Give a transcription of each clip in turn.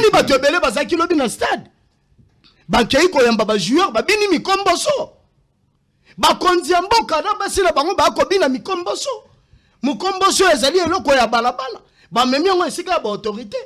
Namoni bato ebele bazaki lobi na stade. Bakei koyamba ba joueur babini mikomboso. Bakonzi ya mboka na basila bango bakobina mikomboso. Mukomboso ezali eloko ya balabala. Bamemi yango esika ba autorité.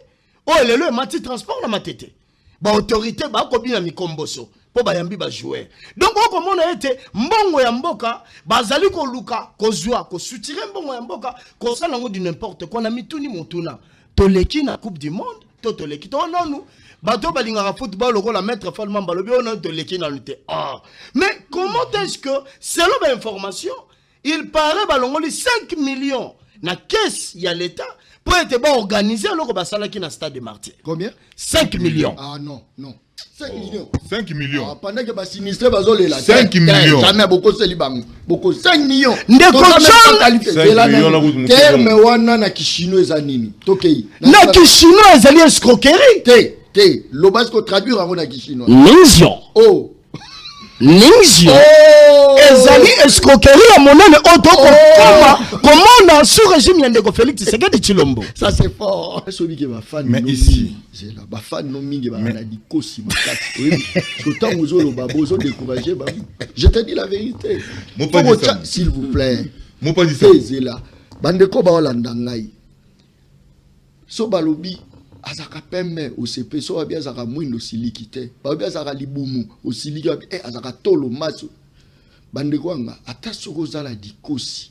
Oh lelo mati transport na matete. Ba autorité bakobina mikomboso. Po bayambi ba joueur. Donc on komona ete mbongo ya mboka bazali ko luka kozwa ko soutirer mbongo ya mboka ko sala ngo du n'importe quoi na mituni motuna. Toleki na coupe du monde, toleki to nonu. Bato balingara football lokola maître Falman balobi on toleki na lutte. Ah. Mais comment est-ce que selon l'information, il paraît balongoli 5 millions na caisse ya l'état pour être bon organisé loko basala ki na stade de Martyrs. Combien? 5 millions. Ah non, non. 5 millions. 5 millions. Ah, pendant que bas sinistré bazole là. 5 millions. Jamais beaucoup seli bango. Beaucoup 5 millions. Ndeko terme wana na kishino ezanini. Tokei. Na kishino ezali escroquerie. Te, l'obasco traduire en na kishino. Mission. Oh. Mission. Oh. Ezali escroquerie à monene auto comment sous régime yandeko Félix Tshisekedi Tshilombo. Ça c'est fort. Celui qui va fan. Mais ici, c'est là ba fan no mingi ba na dikosi makati. Autant vous le babo zo décourager ba. Je te dis la vérité. S'il vous plaît. Mon pas dit ça. C'est là. Bandeko ba olanda ngai. So balobi azaka pemme au CP so abia azaka mwindo silikite. Ba abia azaka libumu au siliki azaka tolo maso. Bandeko nga ata soko zala dikosi.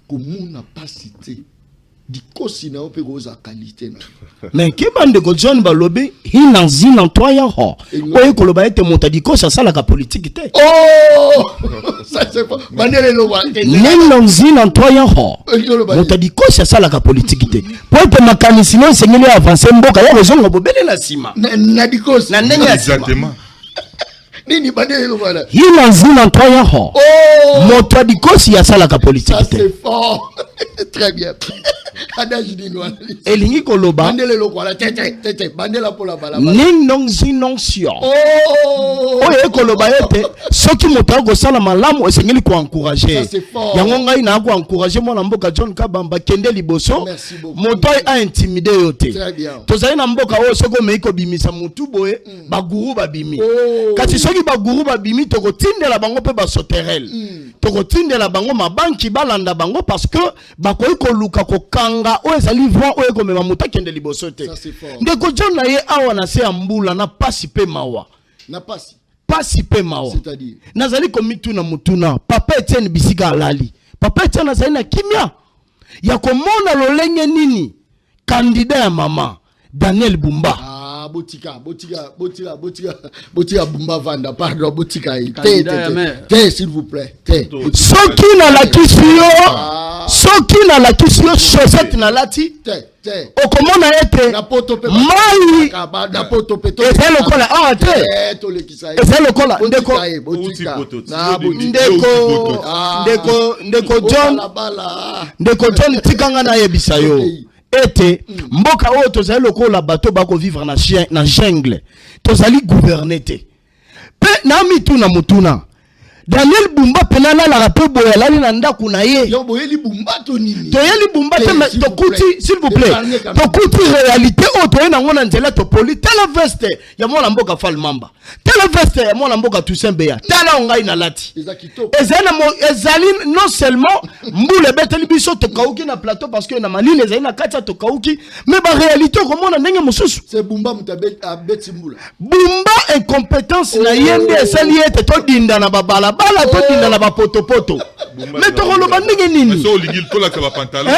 Komuna pasité. Dikosi na ope goza qualité na. Mais ke bandeko John balobi hinanzi na toya ho. Oye koloba ete monta dikosi sala ka politique te. Oh! Ça c'est pas. Bandele lo wa. Hinanzi na toya ho. Monta dikosi sala ka politique te. Po ete makanisi no sengeli avancer mboka ya rezongo bobele na sima. Na dikosi. Na ndenge ya exactement. Nini bandele lo wala. Hinanzi na toya ho. Oh! Monta dikosi sala ka politique te. Ça c'est fort. Très bien. Elingi koloba bandele lo kwala tete bandela pola bala ning nong zinonction. Oh oye koloba ete soki moto go sala malamu esengeli ko encourager yango ngai na ko encourager mwana mboka John Kabamba kende liboso moto a intimider yote tozali na mboka oyo soko meiko bimisa mutu boye baguru babimi kasi soki baguru babimi toko tindela bango pe ba soterel toko tindela bango mabanki balanda bango parce que bakoyi ko luka ko kanga o ezali vent o ekomema muta kende liboso te ndeko John na ye awa na se ya mbula na pasi pe mawa na pasi pe mawa c'est-à-dire nazali komituna mutuna papa Etienne Bisika alali papa Etienne azali na kimia ya komona lolenge nini candidat ya mama Daniel Bumba botika Bumba Vanda pardon botika s'il vous plaît soki na la kisio soki na la kisio chaussette na lati okomona ete mai na poto pe to ezelo kola ah te ezelo kola ndeko John tikanga na yebisa yo ete mboka oyo tozali lokola bato bako vivre na jungle tozali gouverner te pe na mituna mutuna Daniel Bumba penala la rape boyalali na ndaku na ye yo boyeli Bumba to nini toyeli Bumba te mais tokuti s'il vous plaît tokuti réalité o toyena ngona nzela to poli tala veste ya mwana mboka Falmamba tala veste ya mwana mboka Tusembeya tala ngai na lati ezali non seulement mbule beteli biso to kauki na plateau parce que na malile ezali na katia to kauki mais ba réalité ko mona ndenge mususu c'est Bumba mutabet abeti mbula Bumba incompétence na yende esali ete to dinda na babala bala to dinda na bapotopoto mais to koloba ndenge nini so lingil to la ka ba pantalon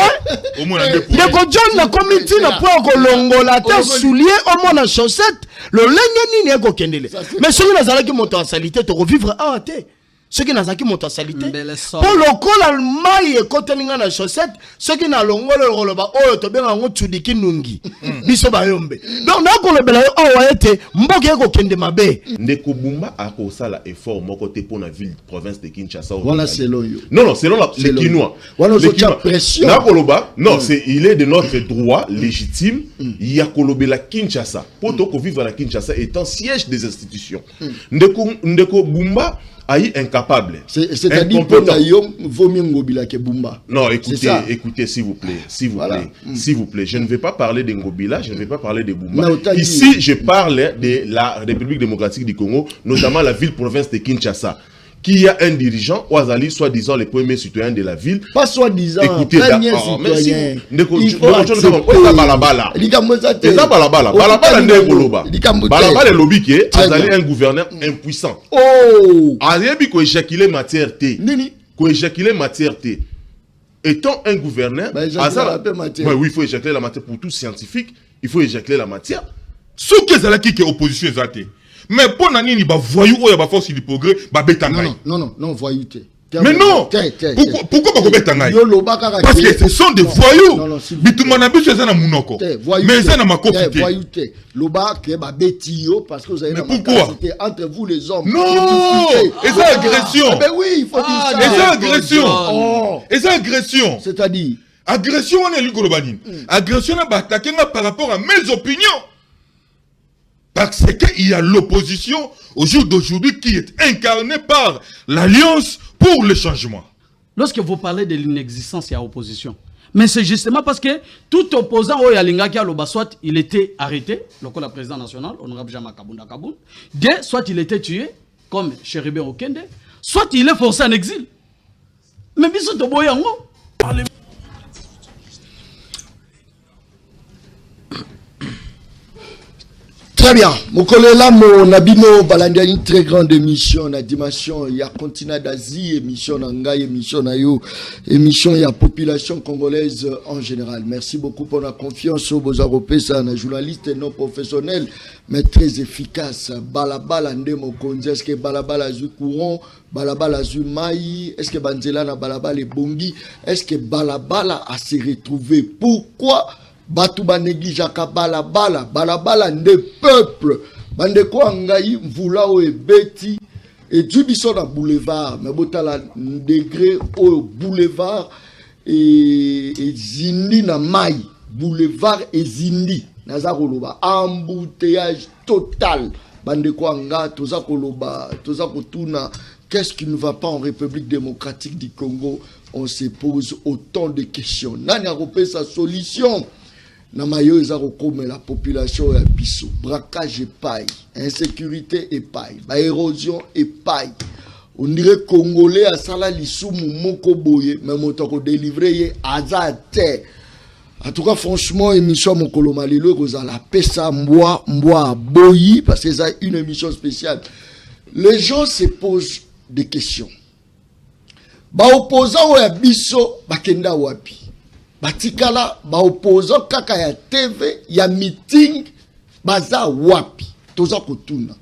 au moins ndeko John na committee na po kolongola ta soulier au moins na chaussette le lenge nini eko kendele mais soki nazalaki moto asalité to revivre ah te soki nazalaki moto asalité po lokola mai ekotelinga na chaussette soki na longolo koloba oyo to benga ngo tudiki nungi biso bayombe donc na kolobela yo awa ete mboka eko kende mabe ndeko Bumba ako sala effort moko te pour na ville province de Kinshasa voilà selon yo non selon les Kinois voilà pression na koloba non c'est il est de notre droit légitime ya kolobela Kinshasa pour to ko vivre na Kinshasa étant siège des institutions ndeko Bumba Aïe incapable. C'est-à-dire que Naïom vaut mieux Ngobila que Bumba. Non, écoutez, s'il vous plaît, s'il vous plaît. Je ne vais pas parler de Ngobila, je ne vais pas parler de Bumba. Ici, je parle de la République démocratique du Congo, notamment la ville-province de Kinshasa, qui a un dirigeant, Ouazali, soi-disant le premier citoyen de la ville. Pas soi-disant, écoutez, premier citoyen. Il faut accepter. Balabala est lobby qui est un gouverneur impuissant. Oh! Azebi ko éjaculer matière T. Nini? Ko éjaculer matière T. Étant un gouverneur, oui, il faut éjaculer la matière pour tout scientifique. Il faut éjaculer la matière. Ce que c'est là qui est opposition exacte. Mais pour nani ni ba voyou ou ya ba force du progrès ba betangai. Non, voyou. Mais non. Pourquoi ba betangai? Parce que ce sont des voyous. Bitumana biso ça na munoko. Mais ça na makopité. Voyou té. Loba ke ba betio parce que vous avez la capacité entre vous les hommes. Non. Et ça agression. Ben oui, il faut dire ça. Et ça agression. Et ça agression. C'est-à-dire agression on est l'ugolobani. Agression na ba attaquer par rapport à mes opinions. Parce qu'il y a l'opposition au jour d'aujourd'hui qui est incarnée par l'Alliance pour le changement. Lorsque vous parlez de l'inexistence, il y a opposition. Mais c'est justement parce que tout opposant au Yalinga qui a l'Oba, soit il était arrêté, le président national, honorable Jean Makabunda Kaboun, soit il était tué, comme Chéribé Okende, soit il est forcé en exil. Mais biso to boyango. Très bien. Mokolela mo nabino balandi une très grande émission na dimension ya continent d'Asie, émission na ngai, émission na yo, émission ya population congolaise en général. Merci beaucoup pour la confiance au Bozaropé, ça na journaliste non professionnel mais très efficace. Balabala ndemo konzi, est-ce que balabala zu courant, balabala zu mai, est-ce que banzela na balabala bongi, est-ce que balabala a se retrouver? Pourquoi Batu banegijaka balabala nde peuple bande ko ngai mvula o ebeti et du biso na boulevard mais botala degré au boulevard et zindi na mai boulevard et zindi naza koloba embouteillage total bande ko nga toza koloba toza kotuna qu'est-ce qui ne va pas en République démocratique du Congo? On se pose autant de questions. Nani a repéré sa solution? Namayo comme la population est biso, braquage et paille, insécurité et paille, érosion et paille. On dirait Congolais à sala lisumu moko boye, mais motoko délivré azate. En tout cas, franchement, émission Mokolo Malilo, vous allez pesa mboa boyi, parce que c'est une émission spéciale. Les gens se posent des questions. Ba opposant ou ya biso, bakenda wapi. Batikala ba opposant kaka ya TV ya meeting baza wapi toza kotuna.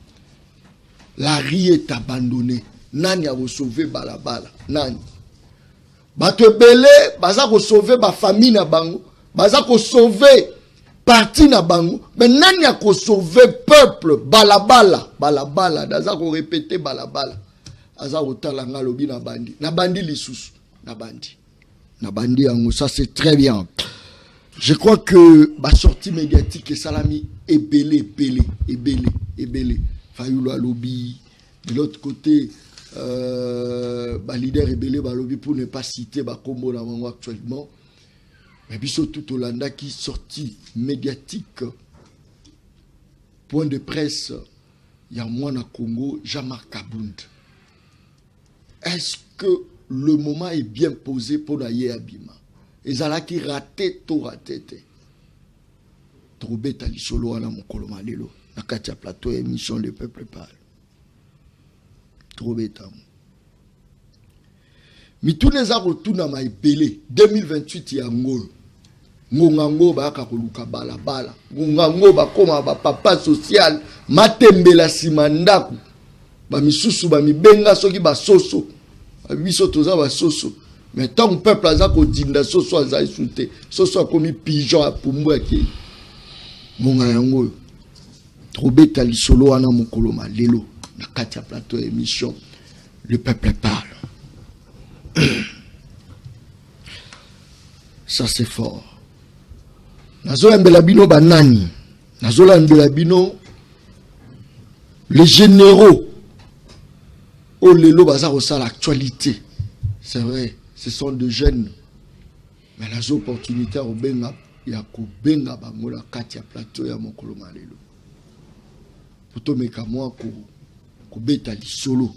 La rue est abandonnée. Nani a sauvé balabala? Nani? Bato belé baza ko sauver ba famille na bango, baza ko sauver parti na bango, mais nani a ko sauver peuple? Balabala daza ko répéter balabala. Aza otala ngalobi na bandi lisusu na bandi. Ça c'est très bien. Je crois que ma sortie médiatique et salami est belé. Fayoulo a lobby. De l'autre côté, leader est belé lobby pour ne pas citer Combo actuellement. Mais biso tout Hollanda qui sortie médiatique. Point de presse, il y a moi na Congo, Jean-Marc Kabound. Est-ce que le moment est bien posé pour l'aller à Bima? Et ça qui raté, tout raté. Trop bête à l'isolo à la mokolo malelo. Na katia plateau émission Le Peuple Parle. Trop bête à moi. Mais tous les arbres tout na maïbélé. 2028 il y a ngolo. Ngongango ba kakoluka balabala. Ngongango ba koma ba papa social. Matembela simandaku. Ba misusu ba mibenga soki ba soso. Biso toza ba soso. Mais tant que peuple a dinda soso a souté. Soso a commis pigeon à Pumbu qui. Ngongango. Trop bête à l'isolo ana mokolo malelo. Na katia plateau émission. Le Peuple Parle. Ça c'est fort. Nazola Mbelabino banani. Nazola Mbelabino les généraux Oh, les lobes, ça, l'actualité. C'est vrai, ce sont de jeunes. Mais les opportunités, il y a Benga Bangola, Katia Plateau, il y a mon Kolomalelo. Pour tout me moi, ko beta li solo,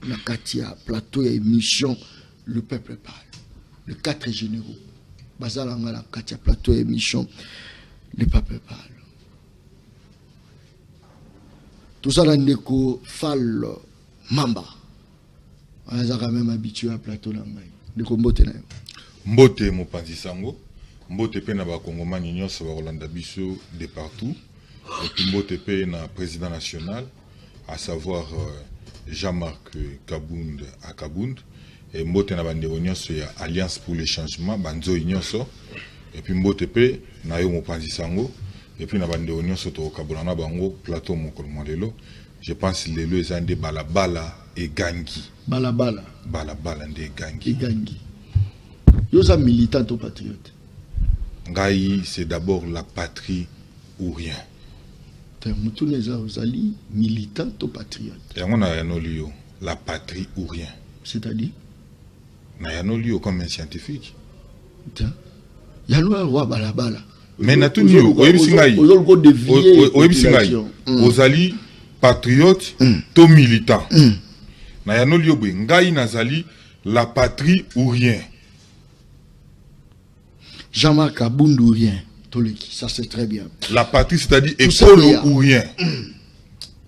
na Katia Plateau, il y a émission, le peuple parle. Le 4 généraux. Bazalanga la Katia Plateau, émission, le peuple parle. Tout ça, là, Ndeko Fall Mamba. On a quand même habitué à Plateau là. Ndeko Mbote na yo. Mbote Mopanzi Sango. Mbote pe na ba Kongomani nyonso ba Rolanda biso de partout. Et puis Mbote pe na président national, à savoir Jean-Marc Kabound à Kabound. Et Mbote na bandeko nyonso ya Alliance pour le changement, banzo nyonso. Et puis Mbote pe na yo Mopanzi Sango. Et puis, nous avons plateau Mokolomandelo. Je pense que les lois sont des balabala et gangi. Balabala. Balabala et gangi. Et gangi. Vous êtes militant ou patriote? Gaï, c'est d'abord la patrie ou rien. Vous êtes militant ou patriote? Et on a la patrie ou rien. C'est-à-dire? On a comme un scientifique. Il y a un roi balabala. Mais na tout niveau, ozali patriote to militant. Na yano liobwe ngai nazali la patrie ou rien. Jean-Marc Kabound ou rien. Ça c'est très bien. La patrie c'est-à-dire école ou rien.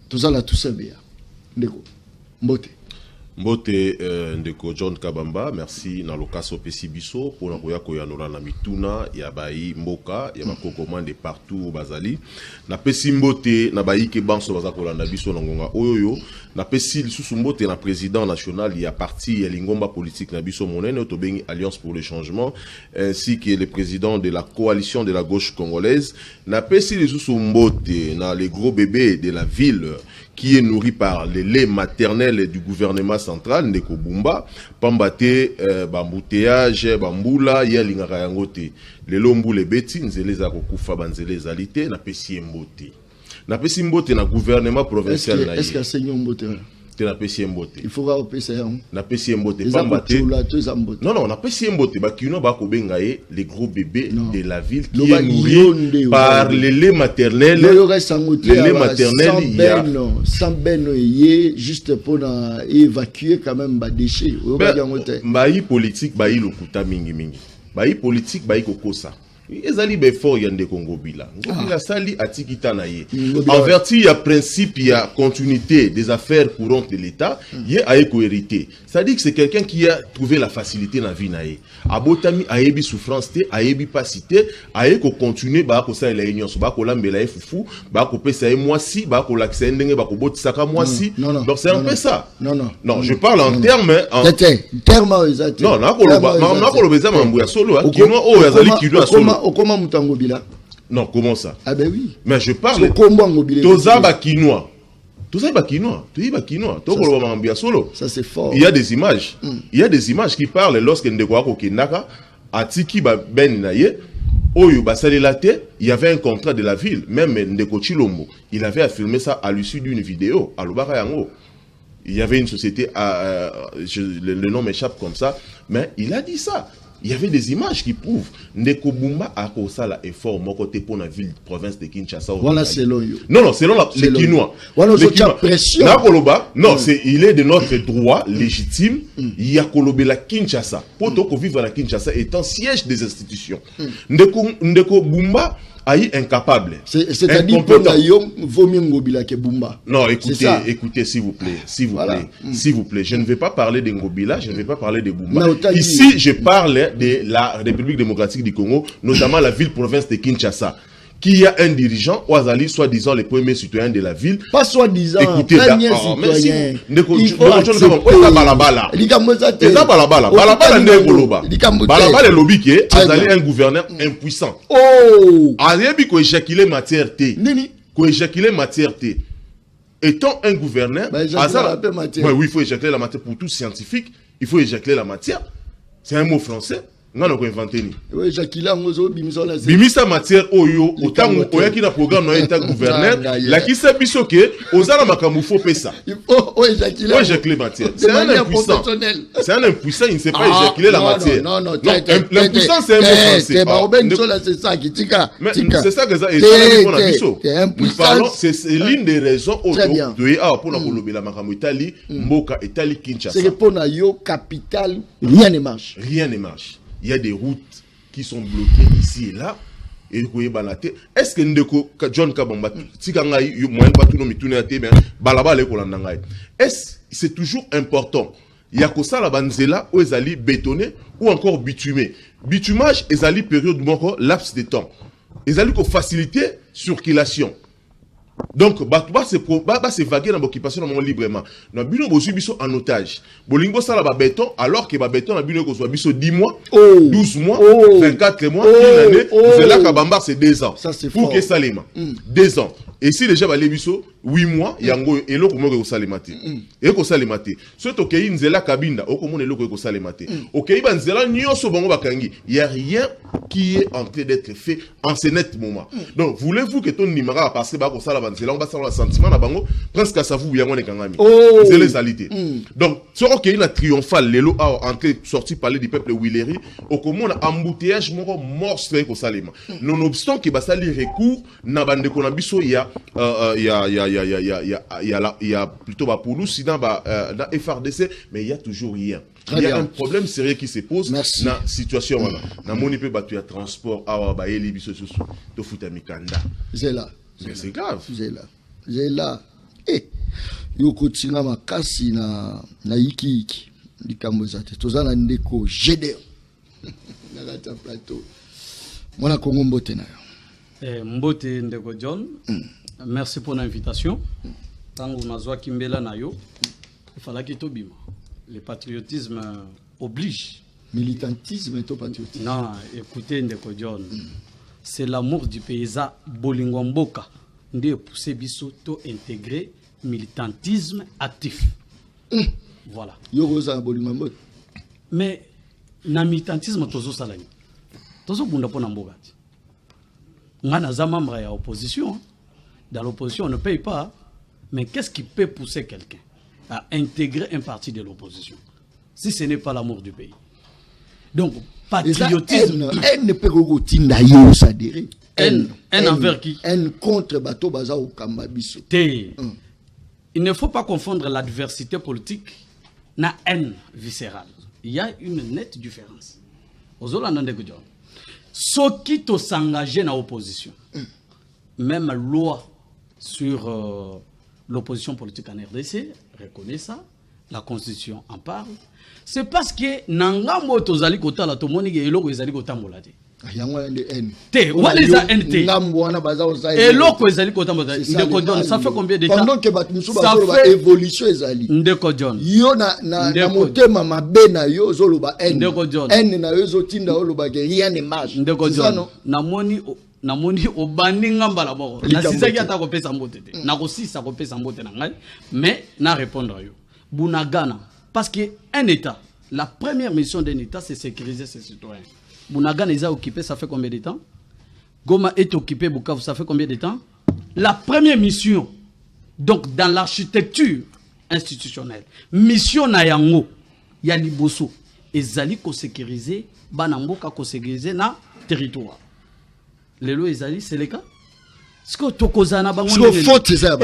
Tout ça là tout ça bien. Ndeko. Mbote. Mbote ndeko John Kabamba, merci na lokaso pesi biso pour na koya koyanola na mituna ya bayi mboka ya bakokoma de partout bazali na pesi mbote na bayi ke banso bazako landa biso na ngonga oyoyo na pesi lisusu mbote na président national ya parti ya lingomba politique na biso monene otobengi Alliance pour le changement ainsi que le président de la coalition de la gauche congolaise na pesi lisusu mbote na les gros bébés de la ville qui est nourri par les laits maternels du gouvernement central, Ndeko Bumba, Pambate, Bambouteage, Bambula, Yalingaka Yangote, les lombu les beti, nzele za kokufa banzele zalité, na pesi mbote. Na pesi mbote na gouvernement provincial na Est-ce que c'est mbote là? Na pesi mbote. Il faut rappeler ça. Na pesi mbote, Pambate. Non, na pesi mbote, bakino ba kobenga les gros bébés de la ville qui est nourri par les laits maternels. Les laits maternels, il y a sans ben juste pour évacuer quand même ba déchets. Bayi politique, bayi lokuta mingi mingi. Bayi politique, bayi kokosa. Ezali befort yande Congo bila. Ngobila sali atikita na ye. En vertu ya principe ya continuité des affaires courantes de l'État, ye aeko hérité. Ça dit que c'est quelqu'un qui a trouvé la facilité na vie na ye. Abotami ayebi souffrance te, ayebi pasité, aeko continuer ba ko sa la union so ba ko lambela ye fufu, ba ko pesa ye mwasi, ba ko lakisa ndenge ba ko botisaka mwasi. Donc c'est un peu ça. Non, je parle en termes Non, na ko lobeza mambu ya solo, kino o yazali kino solo. Okoma mutango bila. Non, comment ça? Ah ben oui. Mais je parle. Toza bakinois. Toza bakinois. Tu dis bakinois. Tokolo mambia solo. Ça c'est fort. Il y a des images. Il y a des images qui parlent lorsque Ndeko Akokendaka atiki ba ben naye oyo basali laté, il y avait un contrat de la ville, même Ndeko Chilombo, il avait affirmé ça à l'issue d'une vidéo à Lobaka Yango. Il y avait une société le nom m'échappe comme ça, mais il a dit ça. Il y avait des images qui prouvent Ndeko Bumba a causé l'effort mon côté pour la ville province de Kinshasa. Voilà selon eux. Non, selon les Kinois. Voilà pression. Non, il est de notre droit légitime. Il y a la Kinshasa. Pour vivre à Kinshasa étant siège des institutions. Ndeko Bumba aïe incapable. C'est-à-dire que Bumba. Non, écoutez, s'il vous plaît, s'il vous plaît. Je ne vais pas parler de Ngobila, je ne vais pas parler de Bumba. Ici, je parle de la République démocratique du Congo, notamment la ville-province de Kinshasa. Qui a un dirigeant, Ouazali, soi-disant le premier citoyen de la ville. Pas soi-disant, écoutez, citoyen. Il faut accepter. Balabala est lobby qui est un gouverneur impuissant. Oh! Ayebi ko éjaculer matière T. Nini? Ko éjaculer matière T. Étant un gouverneur, oui, il faut éjaculer la matière pour tout scientifique. Il faut éjaculer la matière. C'est un mot français. ngana ko inventer ni oui Jacqueline ngozo bimisa bimisa matière oyo otango oyaki na programme na état gouverneur la ki sa biso ke ozala makambo faux pesa oui Jacqueline matière c'est un impuissant il ne sait pas éjaculer la matière non l'impuissant c'est un mot français c'est ça qui tika c'est ça que ça est biso nous parlons c'est l'une des raisons autour de pour na kolobela makambo Italie mboka Italie Kinshasa c'est pour na yo capitale rien ne marche. Il y a des routes qui sont bloquées ici et là. Et est-ce que Ndeko John Kabamba c'est toujours important? Il y a que ça la banzela où ils bétonné ou encore bitumé. Bitumage ils allaient période de laps de temps. Ils allaient faciliter circulation. Donc, c'est vaguer dans l'occupation librement. Nous avons biso en otage. Bolingo ça la béton, alors que béton a biso 10 mois, 12 mois, 24 mois, une année, c'est là qu'Abamba c'est 2 ans. Ça c'est pour que ça les 2 ans. Et si déjà va les biso 8 mois, yango et l'autre comment que ça les maté. Et que ça les maté. Soit OK nzela kabinda, au comment l'autre que ça les maté. OK banzela nyoso bango bakangi. Il y a rien qui est en train d'être fait en ce net moment. Donc, voulez-vous que ton numéro va passer par ça la banzela, on va savoir le sentiment na bango presque ça vous yango ne kangami. C'est les alités. Donc, sur OK une triomphale lelo a entré sorti parler du peuple Willery, au comment on embouteillage moko monstre ko salema. Nonobstant que basali recours na bande ko na biso il y a plutôt pour nous sinon dans FRDC mais il y a toujours rien. Il y a un problème sérieux qui se pose dans la situation voilà. Na moni pe batu ya transport awa ba yeli biso susu to futa mikanda. C'est là. C'est grave. J'ai là. Yoko tsinga makasi na iki likambo zate. Tozana ndeko Gédéon. Na gata plateau. Mona Kongo mbote na yo. Mbote ndeko John. Merci pour l'invitation. Tango nazwa kimbela na yo. Il fallait que to bima. Le patriotisme oblige. Militantisme et patriotisme. Non, écoutez ndeko John. C'est l'amour du paysan bolingo mboka. Nde poussé biso to intégrer militantisme actif. Voilà. Yogoza bolingo mboka. Mais na militantisme tozo salani. Tozo bunda pona mboka. Ngana za membre ya opposition. Dans l'opposition, on ne paye pas. Mais qu'est-ce qui peut pousser quelqu'un à intégrer un parti de l'opposition si ce n'est pas l'amour du pays? Donc, patriotisme. Elle ne peut pas tinda yo sadere. Haine envers qui? Haine contre bateau baza au Kambabiso. Il ne faut pas confondre l'adversité politique na haine viscérale. Il y a une nette différence. Ceux qui s'engagent dans l'opposition, même la loi sur l'opposition politique en RDC reconnaît ça, la Constitution en parle. C'est parce que nanga moto zali kota la tomoni ke eloko ezali kota molade. Yango ende N. Te, wale za NT. Ngambo wana baza osa. Eloko ezali kota molade. Ndeko John, ça fait combien de temps? Pendant que batu ba évolution ezali. Ndeko John. Yo na motema mabe na yo zoloba N. Ndeko John. N na yo zotinda oloba ke rien ne marche. Ndeko John. Namoni obandi ngamba la boko. Na sisaki ata ko pesa mbote te. Na ko sisa ko pesa mbote na ngai, mais na répondre yo. Bunagana parce que un État, la première mission d'un État c'est sécuriser ses citoyens. Bunagana est occupé, ça fait combien de temps? Goma est occupé, Bukavu, ça fait combien de temps? La première mission, donc dans l'architecture institutionnelle, mission na yango, ya liboso, ezali ko sécuriser, banamboka ko sécuriser na territoire. Lelo ezali, c'est le cas? Ce que tokozana bango faute eza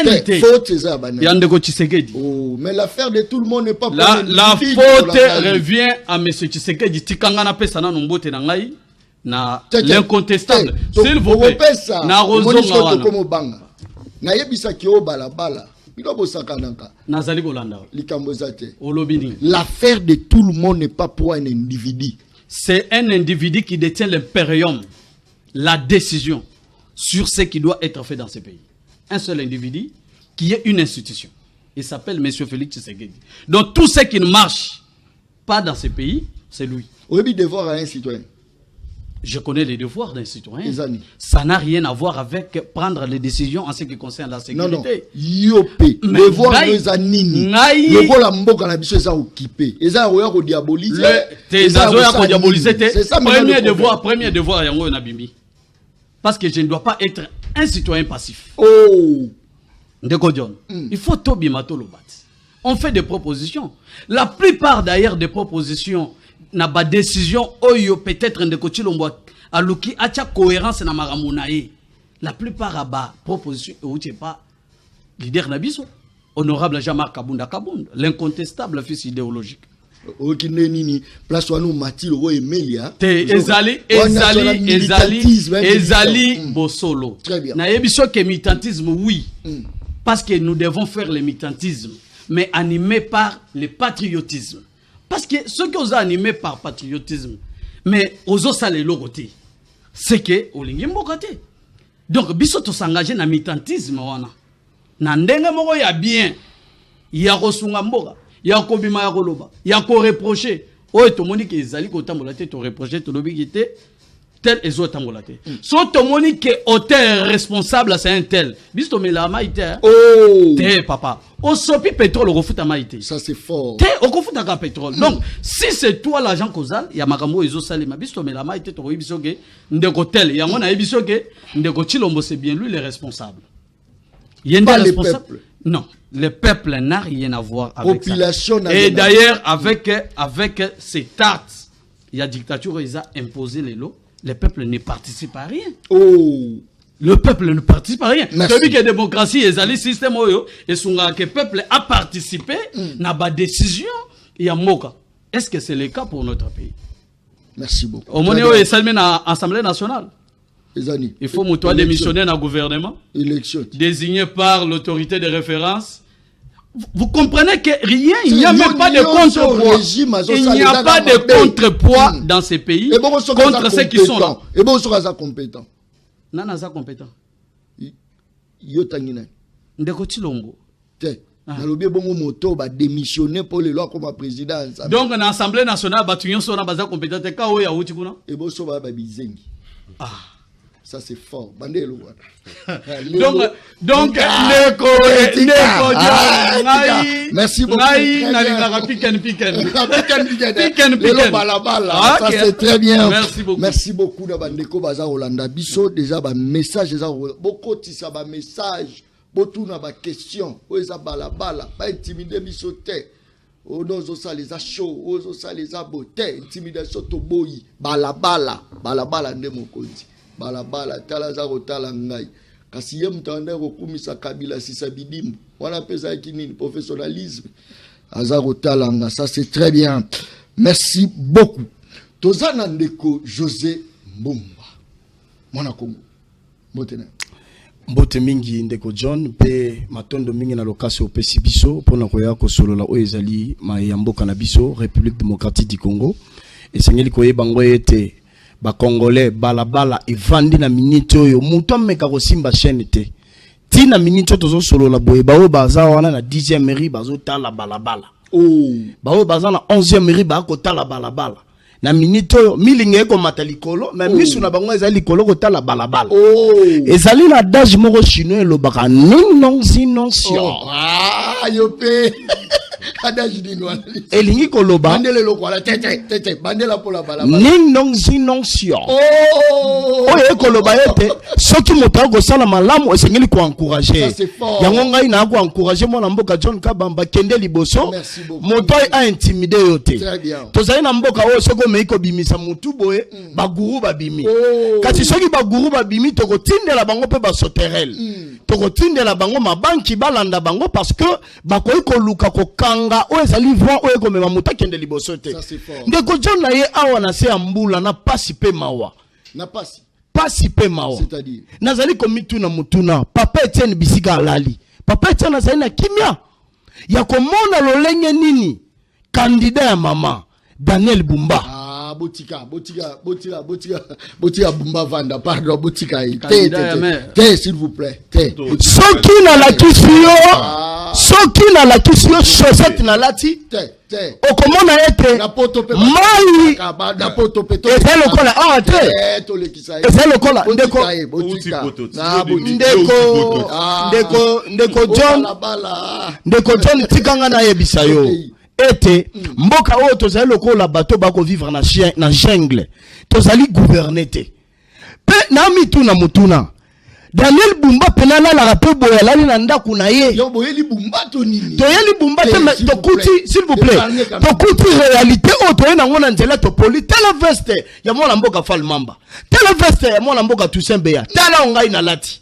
NT faute eza bana Yandeko Tshisekedi. Oh, mais l'affaire de tout le monde n'est pas la faute revient à monsieur Tshisekedi tikanga na pesa na nombote na ngai na l'incontestable s'il vous plaît na rozonga wana comme banga na yebisa ki o balabala bilobo sakanaka nazali kolanda likambo zate olobini. L'affaire de tout le monde n'est pas pour un individu. C'est un individu qui détient l'impérium, la décision sur ce qui doit être fait dans ce pays. Un seul individu qui est une institution. Il s'appelle M. Félix Tshisekedi. Donc tout ce qui ne marche pas dans ce pays, c'est lui. On veut devoir à un citoyen. Je connais les devoirs d'un citoyen. Ezani. Ça n'a rien à voir avec prendre les décisions en ce qui concerne la sécurité. Non, non. Yopé. Devoir nous anini. Le la mboka na biso eza occupé. Eza oya ko diaboliser. Eza oya ko diaboliser. Premier devoir yango na bimbi. Parce que je ne dois pas être un citoyen passif. Oh. Ndeko John. Il faut tobi matolobat. On fait des propositions. La plupart d'ailleurs des propositions n'a pas décision oyo peut-être Ndeko Chilombo aluki acha cohérence na maramunae. La plupart a ba proposition ou pas leader nabiso honorable Jean-Marc Kabunda, l'incontestable fils idéologique. Okineni place wanu Mathilde ro Emelia. Ezali Bosolo. Na yebiso que militantisme oui. Parce que nous devons faire le militantisme mais animé par le patriotisme. Parce que ceux qui ont animé par patriotisme mais aux autres les logoté c'est que olingi mbokate. Donc biso to s'engager na militantisme wana. Na ndenge moko ya bien ya kosunga mboka ya kobima ya koloba ya ko reprocher oyo to moni ke ezali ko tambola te to reprocher to lobi kité tel ezo tambola te so to moni ke auteur responsable c'est un tel biso mela maïté oh te papa o sopi pétrole ko futa maïté ça c'est fort te o ko futa ka pétrole donc si c'est toi l'agent causal ya makambo ezo salema biso mela maïté to biso ke ndeko tel ya ngona biso ke ndeko Chilombo c'est bien lui le responsable. Pas le peuple. Non, le peuple n'a rien à voir avec population ça. Et d'ailleurs, avec ces tartes, il y a dictature, ils ont imposé les lots. Le peuple ne participe à rien. Oh. Le peuple ne participe à rien. Merci. Celui qui est démocratie, et le système, et que le peuple a participé, n'a pas de décision, il y a moka. Est-ce que c'est le cas pour notre pays? Merci beaucoup. Au moment où il y a l'Assemblée nationale. Il faut que démissionner dans le gouvernement. Élection. Désigné par l'autorité de référence. Vous comprenez que rien, il n'y a même pas de contrepoids. Il n'y a pas de contrepoids dans ces pays contre ceux qui sont là. Et bon, sera compétent. Non, non, compétent. Yotangina. Ndeko Chilombo. Nalobi bongo moto ba démissionner pour les lois comme président. Donc dans l'Assemblée nationale, batuyon sona baza compétent te ka o ya wuti kuna. Et bon so ba bizengi. Ah. Ça c'est fort. Bandelo wana. Donc Neko merci beaucoup. Ça c'est très bien. Merci beaucoup. Merci beaucoup na bandeko baza Holanda biso déjà ba message déjà beaucoup tisa ba message botuna ba question oza balabala ba intimider biso te. Ozo ça les a chaud, ozo ça les a beauté, intimidation to boyi balabala nde mokonzi. Balabala tala za kotala ngai kasi ye mutande kokumisa Kabila sisabidimu wana pesa kinini professionnalisme aza kotala nga ça c'est très bien. Merci beaucoup. Tozana ndeko José Mbumba mwana Kongo motena mbote mingi ndeko John pe matondo mingi na lokasi opesi biso pona koya ko solola o ezali ma ya mboka na biso République démocratique du Congo et sengeli koyeba ngo ete ba Congolais balabala evandi na minute oyo muto meka ko simba chaîne te ti na minute tozo solo la boye ba o baza wana na 10e mairie bazo tala balabala oh ba o baza na 11e mairie ba ko tala balabala na minute oyo milinge ko matalikolo mais misu na bango ezali likolo ko tala balabala oh ezali na adage moko chinois lo baka non sinon ah yope adage dino elingi koloba bandele lokola tete bandela pour la balabala non oh oye koloba ete soki moto ko sala malamu esengeli ko encourager yango ngai na ko encourager mona mboka John Kabamba kende liboso moto a intimider yote tozali na mboka o soko meiko bimisa mutu boye baguru babimi kati soki baguru babimi toko tindela bango pe ba soterel toko tindela bango mabanki balanda bango parce que bakoyi ko luka ko kanga o ezali vent o ko mema muta kende liboso te ndeko John na ye awa na se ambula na pasi pe mawa na pasi pe mawa c'est-à-dire nazali komituna mutuna papa Etienne Bisika alali papa Etienne azali na kimia ya komona lolenge nini candidat ya mama Daniel Bumba botika Bumba Vanda, pardon, botika. S'il vous plaît. Soki na la kisio, soki na la kisio, chaussette na lati. Okomona ete mai eza lokola awa te eza lokola ndeko John tikanga na yebisa yo ete mboka oyo tozali lokola bato bako vivre na jungle tozali gouverner te pe na mituna mutuna Daniel Bumba penala la rappel boyalali na ndaku na ye. Yo boyeli Bumba to nini? Toyeli Bumba te mais tokuti s'il vous plaît. Tokuti réalité o toyena ngona nzela to poli tala veste ya mwana mboka fal mamba. Tala veste ya mwana mboka Tusembeya. Tala ongai na lati.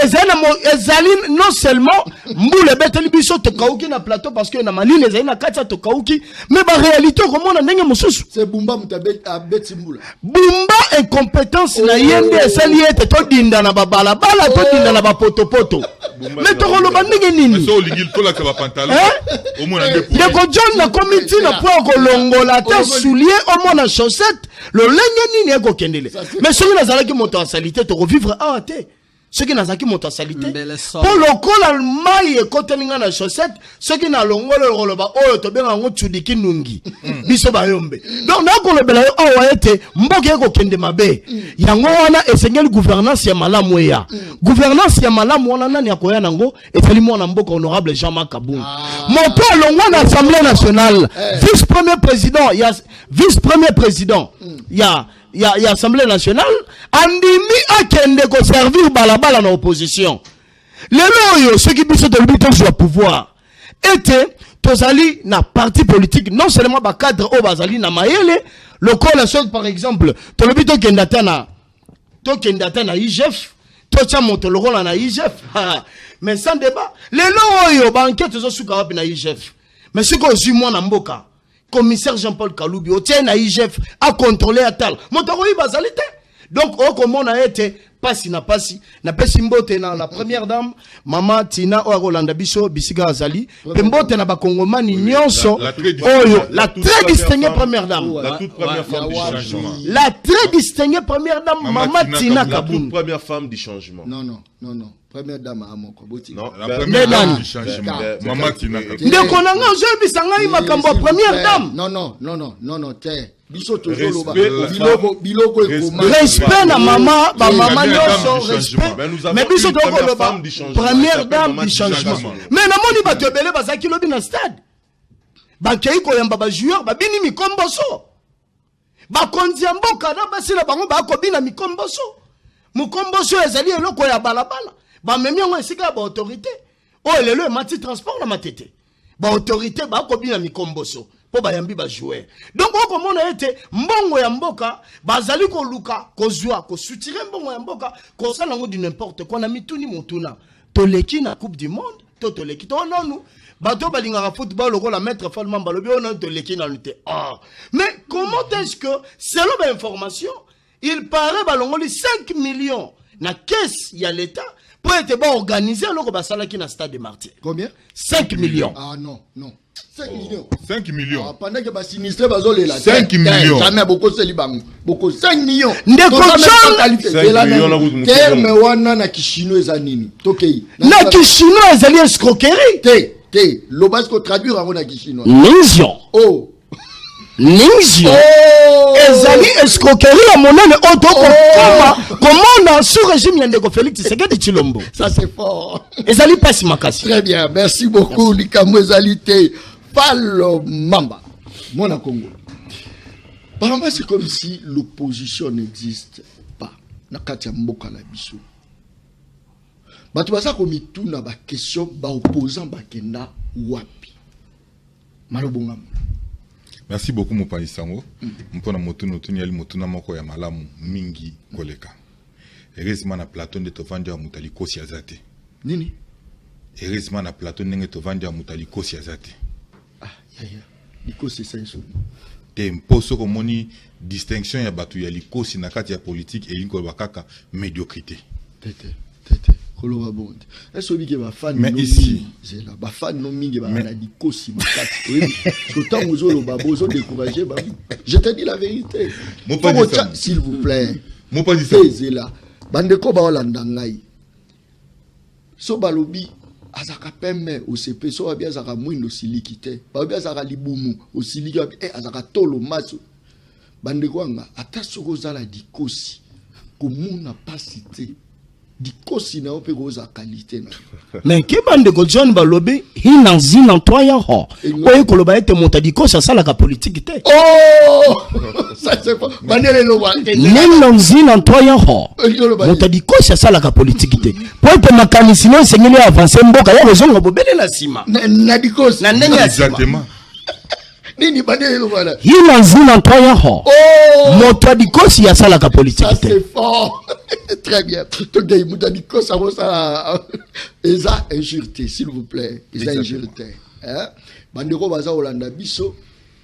Ezali non seulement mbule beteli biso to kauki na plateau parce que na maline ezali na kati to kauki mais ba réalité ko mona ndenge mususu. C'est Bumba mutabet abeti mbula. Bumba incompétence na yende esali ete to dinda na babala bala to dinda na ba poto mais to kolo bandenge nini so lingil to la ka pantalon au moins ndeko John na committee na po kolongola ta soulier au moins na chaussette le lenge nini eko kendele mais soki nazalaki moto en salité to vivre a te ceux qui nazaki moto en salité pour le col mai et kotelinga na chaussette ceux qui na longolo roloba oyo to benga ngo tshudiki nungi biso bayombe donc na ko lebela yo awa ete mboke eko kende mabe yango wana esengeli gouvernance ya malamu ya gouvernance ya malamu wana nani akoya nango etali mwana mboka honorable Jean-Marc Kabunda moto longwa na assemblée nationale vice premier président ya Assemblée nationale andimi akende ko servir balabala na opposition lelo yo ceux qui biso de l'habitude sur pouvoir était tozali na parti politique non seulement ba cadre au bazali na mayele le col chose par exemple to l'habitude kendata na IGF to cha moto le rôle na IGF mais sans débat lelo yo ba enquête zo suka wapi na IGF mais ce que moi na mboka commissaire Jean-Paul Kaloubi au tien na IGF a contrôlé atal montako yi bazalité donc au comment a été passi na pesi mbote na la première dame mama Tina o Rolanda biso bisiga azali mbote na ba kongomani nyonso oyo la très distinguée première dame la toute première femme du changement la très distinguée première dame mama Tina la Kabunda toute première femme du changement non première dame à mon koboti non la première dame du changement mama Tina Kabunda ndeko nanga je bisanga yi makambo première dame non te biso tozolo ba biloko ekoma respect na mama ba mama nyonso respect mais biso tokolo ba première dame du changement mais na moni ba tebele bazaki lobi na stade ba kei ko yamba ba joueur ba bini mikomboso ba konzi mboka na basila bango ba ko bina mikomboso mukomboso ezali eloko ya balabala ba memi ngo esika ba autorité o lelo mati transport na matete ba autorité ba ko bina mikomboso po ba yambi ba jouer donc on komona ete mbongo ya mboka bazali ko luka ko zwa ko soutire mbongo ya mboka ko sala ngo du n'importe quoi na mituni motuna to leki na coupe du monde to leki to nonu bato balinga football loko la maître Falman balobi on to leki na lutte mais comment est-ce que selon l'information il paraît balongoli 5 millions na caisse ya l'état pour être bon organisé loko basala ki na stade de Martyrs. Combien? 5 millions. Ah non 5 millions. 5 millions. Pendant que bas sinistré bazole la 5 millions. Jamais beaucoup celibango. Beaucoup 5 millions. Ndeko John terme wana na kishino eza nini? Tokei. Na kishino ezali escroquerie. Te lobasko traduire en na kishino. Mission. Mission. Ezali escroquerie à monene auto comment sous régime yandeko Félix Tshisekedi Tshilombo. Ça c'est fort. Ezali pasi makasi. Très bien, merci beaucoup Likambo ezalité Fal Mamba. Mon Congo. Par moi c'est comme si l'opposition n'existe pas. Na kati ya mboka la biso. Bato basa komi tuna ba question ba opposant ba kenda wapi. Malobonga. Merci beaucoup Mopai Sango. Mpona motuno tuni yali motuna moko ya malamu mingi koleka. Heureusement na plateau de tovandi ya mutaliko si azate. Nini? Heureusement na plateau ndenge tovandi ya mutaliko si azate. Ya. Liko c'est ça iso. Te mposo komoni distinction ya batu ya likosi na kati ya politique et inko bakaka médiocrité. Tete. koloba bonde. Est-ce que va fan mais ici c'est là ba fan no mingi ba na di kosi makati. Oui. Autant vous le babo zo décourager ba. Je te dis la vérité. S'il vous plaît. Mon pas dit ça. C'est là. Bande ko ba olanda ngai. So balobi azaka pemme au CP so ba bien azaka mwindo silikite. Ba bien azaka libumu au siliki azaka tolo maso. Bande ko nga ata soko zala di kosi. Komuna pas cité. Dikosi na ope goza qualité na. Mais ke bande ko John Balobi hina zina toya ho. Oye koloba ete monta dikosi sala ka politique te. Oh! Ça c'est pas. Bandele lo wa. Nena zina toya ho. Monta dikosi sala ka politique te. Po ete makani sino sengeli avancer mboka ya rezonga bobele na sima. Na dikosi. Na ndenge ya sima. Exactement. Nini bandele lo wala. Hina zina toya ho. Oh! Monta dikosi sala ka politique Ça te. c'est fort. Très bien. Donc, Moutadiko, ça va ça. Eza injurté, s'il vous plaît. Eza injurté. Bandeko baza Olanda biso.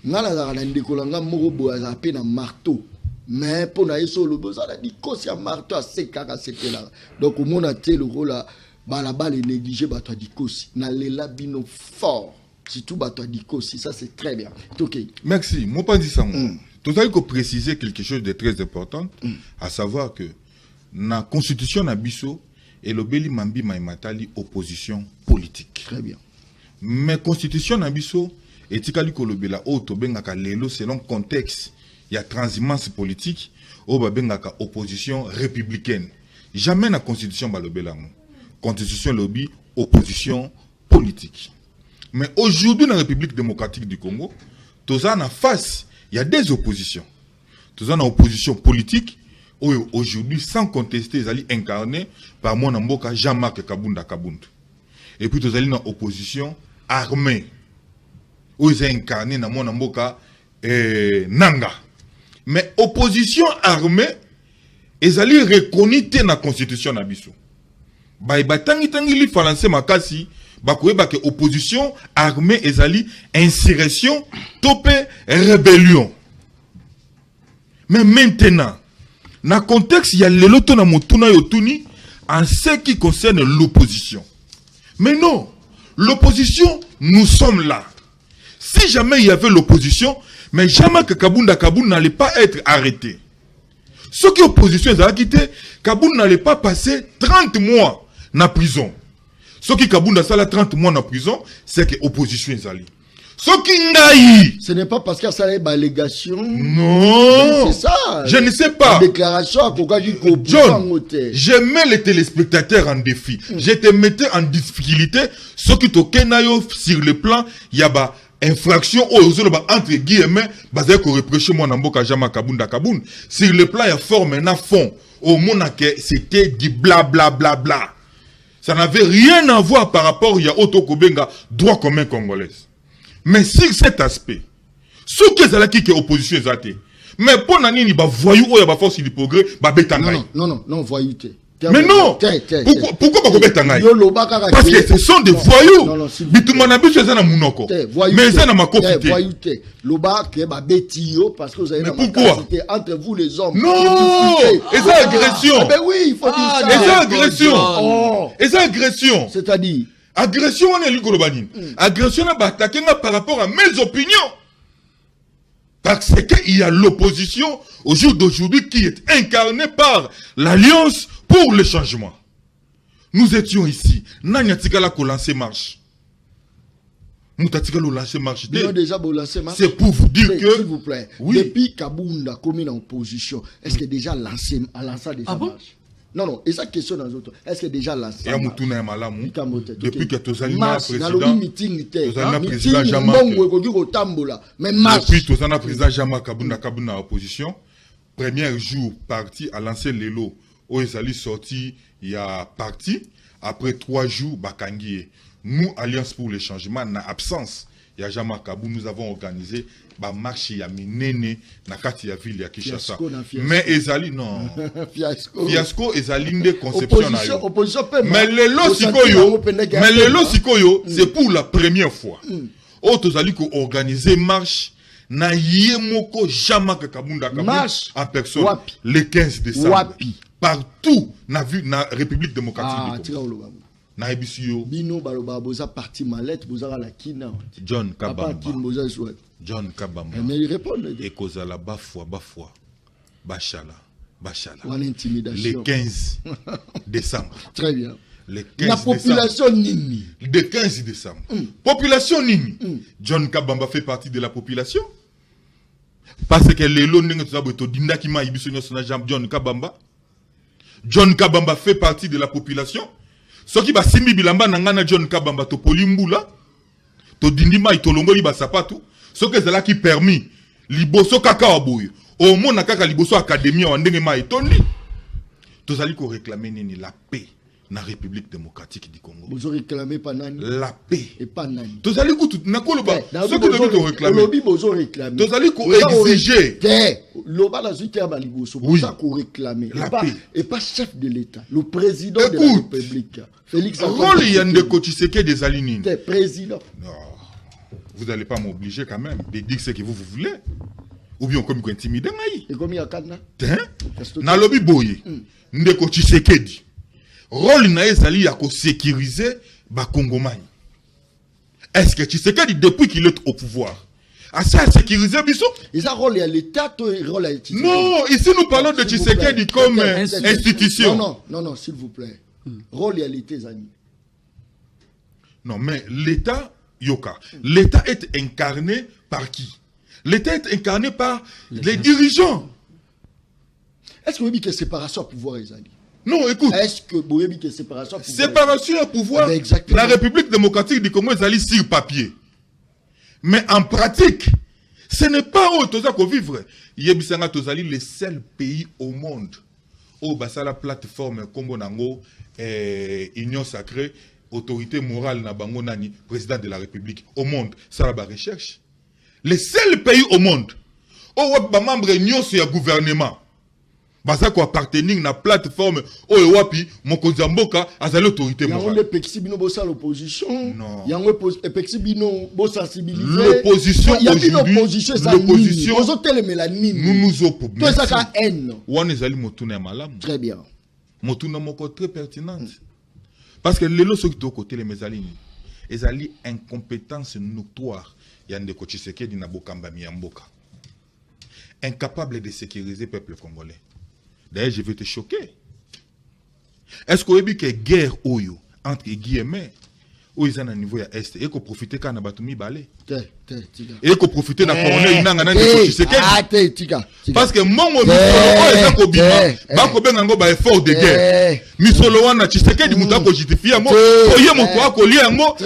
Ngala za ndeko langa moko boza pe na marteau. Mais pour na yeso lo boza la diko si marteau a sekaka sekela. Donc au monde a té le rôle là bala bala négligé bato dikosi. Na lela bino fort. Surtout bato dikosi, ça c'est très bien. OK. Merci. Mon pas dit ça. Tout ça il faut préciser quelque chose de très important, à savoir que na constitution na biso et le beli mambi maimatali opposition politique. Très bien. Mais constitution na biso etikali kolobela o to bengaka lelo selon contexte il y a transhumance politique o ba bengaka opposition républicaine. Jamais na constitution balobela ngo. Constitution lobby opposition politique. Mais aujourd'hui dans la République démocratique du Congo, toza na face, il y a des oppositions. Toza na opposition politique. Aujourd'hui, sans contester, ils allaient incarner par mon amboka Jean-Marc Kabunda Kabund. Et puis, ils allaient dans l'opposition armée. Où ils ont incarné dans mon amboka Nanga. Mais opposition armée, ils allaient reconnaître dans la constitution d'Abisso. Tangi li français makasi, bakoyeba que opposition armée, ils allaient insurrection, topé, rébellion. Mais maintenant, dans le contexte, il y a le loto na motuna yotuni en ce qui concerne l'opposition. Mais non, l'opposition, nous sommes là. Si jamais il y avait l'opposition, mais jamais que Kabunda n'allait pas être arrêté. Ce qui est opposition, Kabunda n'allait pas passer 30 mois en prison. Ce qui Kabunda sala 30 mois en prison, c'est que l'opposition est allée. Ce n'est pas parce qu'il y a ça une allégation. Non. C'est ça. Je ne sais pas. La déclaration, John, je mets les téléspectateurs en défi. Je te mettais en difficulté. Ce qui te kenayo sur le plan, il y a infraction entre guillemets, basé qu'on reproche moi Namboka Jama Kabunda Kaboun. Sur le plan, il y a forme un fond. Au monde c'était du bla bla bla bla. Ça n'avait rien à voir par rapport à Otto Kobenga, droit commun congolais. Mais sur cet aspect, ce que c'est là qui est opposition est mais pour nani ni ba voyou ou ya ba force du progrès ba betangai. Non, voyouté. Mais non. Pourquoi ba betangai? Parce que ce sont des voyous. Bitumana biso za na munoko. Mais ça na makofité. Voyouté. Loba ke ba betio parce que vous avez capacité entre vous les hommes. Non. Et ça agression. Ben oui, il faut dire ça. Et ça agression. Et ça agression. C'est-à-dire agression on est l'Igolobani. Agression on va attaquer par rapport à mes opinions. Parce qu'il y a l'opposition au jour d'aujourd'hui qui est incarnée par l'Alliance pour le changement. Nous étions ici. Nanyatsikala ko lancer marche. Moutatikalo lancer marche. C'est pour vous dire que s'il vous plaît, oui. Depuis Kabunda commis en opposition, est-ce que déjà lancé déjà marche? Non, et ça question dans les autres. Est-ce que déjà lancé? Depuis que Tozalina président Jama, depuis Tozalina président Jama Kabunda opposition, premier jour parti à lancer l'élo, où ils allaient sortir, il y a parti, après 3 jours, Bakangie. Nous, Alliance pour le changement, en absence, il y a Jama Kabou, nous avons organisé ba marche ya minene na kati ya ville ya Kinshasa. Mais ezali non. Fiasco ezali nde conception na yo. Mais le lo sikoyo, c'est pour la première fois. Autres ali ko organiser marche na yemoko Jama Kabunda Kabunda en personne le 15 décembre. partout na vu na République démocratique du tika Congo. oloba. Na ebisiyo Bino baloba boza parti mallette boza la kina. John Papa Kabamba. kin boza souhait. John Kabamba. Mais il répond. Et kozala bafwa Bachala. Une intimidation. Le 15 décembre. Très bien. Le 15 La population décembre. nini. Le 15 décembre. Population nini. John Kabamba fait partie de la population. Parce que les lois John Kabamba. John Kabamba fait partie de la population. Ce qui va simbi bilamba nangana John Kabamba to polimbula. To dindima itolongoli ba sapatu. Ce que c'est là qui permis liboso kaka waboyo. Au monde na kaka liboso académie wa ndenge ma etondi. Tozali ko réclamer nini la paix na République démocratique du Congo. Vous réclamez pas nani. La paix. Et pas nani. Tozali ko tout na ko loba. Ce que vous devez réclamer. Lobi bozo réclamer. Tozali ko exiger. Loba la suite ba liboso. Oui. Ça ko réclamer. La paix. Et pas chef de l'État, le président de la République. Félix Antoine. Rôle yande Kotiseke des alinines. Président. Non. Vous n'allez pas m'obliger quand même de dire ce que vous voulez. Ou bien comme vous intimidez. Et comme il y a Kana. Na lobby boye. Ndeko Tshisekedi. Rôle na ezali ya ko sécuriser ba Congomani. Est-ce que Tshisekedi depuis qu'il est au pouvoir a ça sécuriser biso? Et ça rôle à l'État ou rôle à Tshisekedi? Non, ici nous parlons de Tshisekedi comme institution. Non, s'il vous plaît. Rôle à l'État, Zani. Non, mais l'État, Yoka, l'État est incarné par qui? L'État est incarné par les dirigeants. Est-ce que vous dites que séparation à pouvoir, Zani? Non, écoute. Est-ce que vous dites que séparation à pouvoir? Séparation à pouvoir. La République démocratique du Congo est allée sur papier. Mais en pratique, ce n'est pas où tu as vivre. Yebisanga Tozali, le seul pays au monde où la plateforme Congo Nango, Union Sacrée, autorité morale na bango nani, président de la République au monde, ça la recherche. Le seul pays au monde où ba membre union sur le gouvernement. Baza ko appartenir na plateforme oyo wapi mokonzi mboka azali autorité morale. Yango pexi bino bosa l'opposition. Non. Yango pexi bino bo sensibiliser. L'opposition aujourd'hui. L'opposition. Ozo telemela nini. Nous nous opposons. Toi ça ka haine. Wana ezali motuna ya malamu. Très bien. Motuna moko très pertinente. Parce que lelo soki to côté les mezalini. Ezali incompétence notoire ya ndeko Tshisekedi na bokamba miyamboka. Incapable de sécuriser le peuple congolais. D'ailleurs, je vais te choquer. Est-ce qu'on a vu que la guerre entre guillemets, où ils sont à niveau à Est, et qu'on profite quand on a battu Balé? Et qu'on profite de la corner, parce que moi, je suis effort de guerre. Misolo wana Tshisekedi muta ko justifia mo oye moto akolia ngo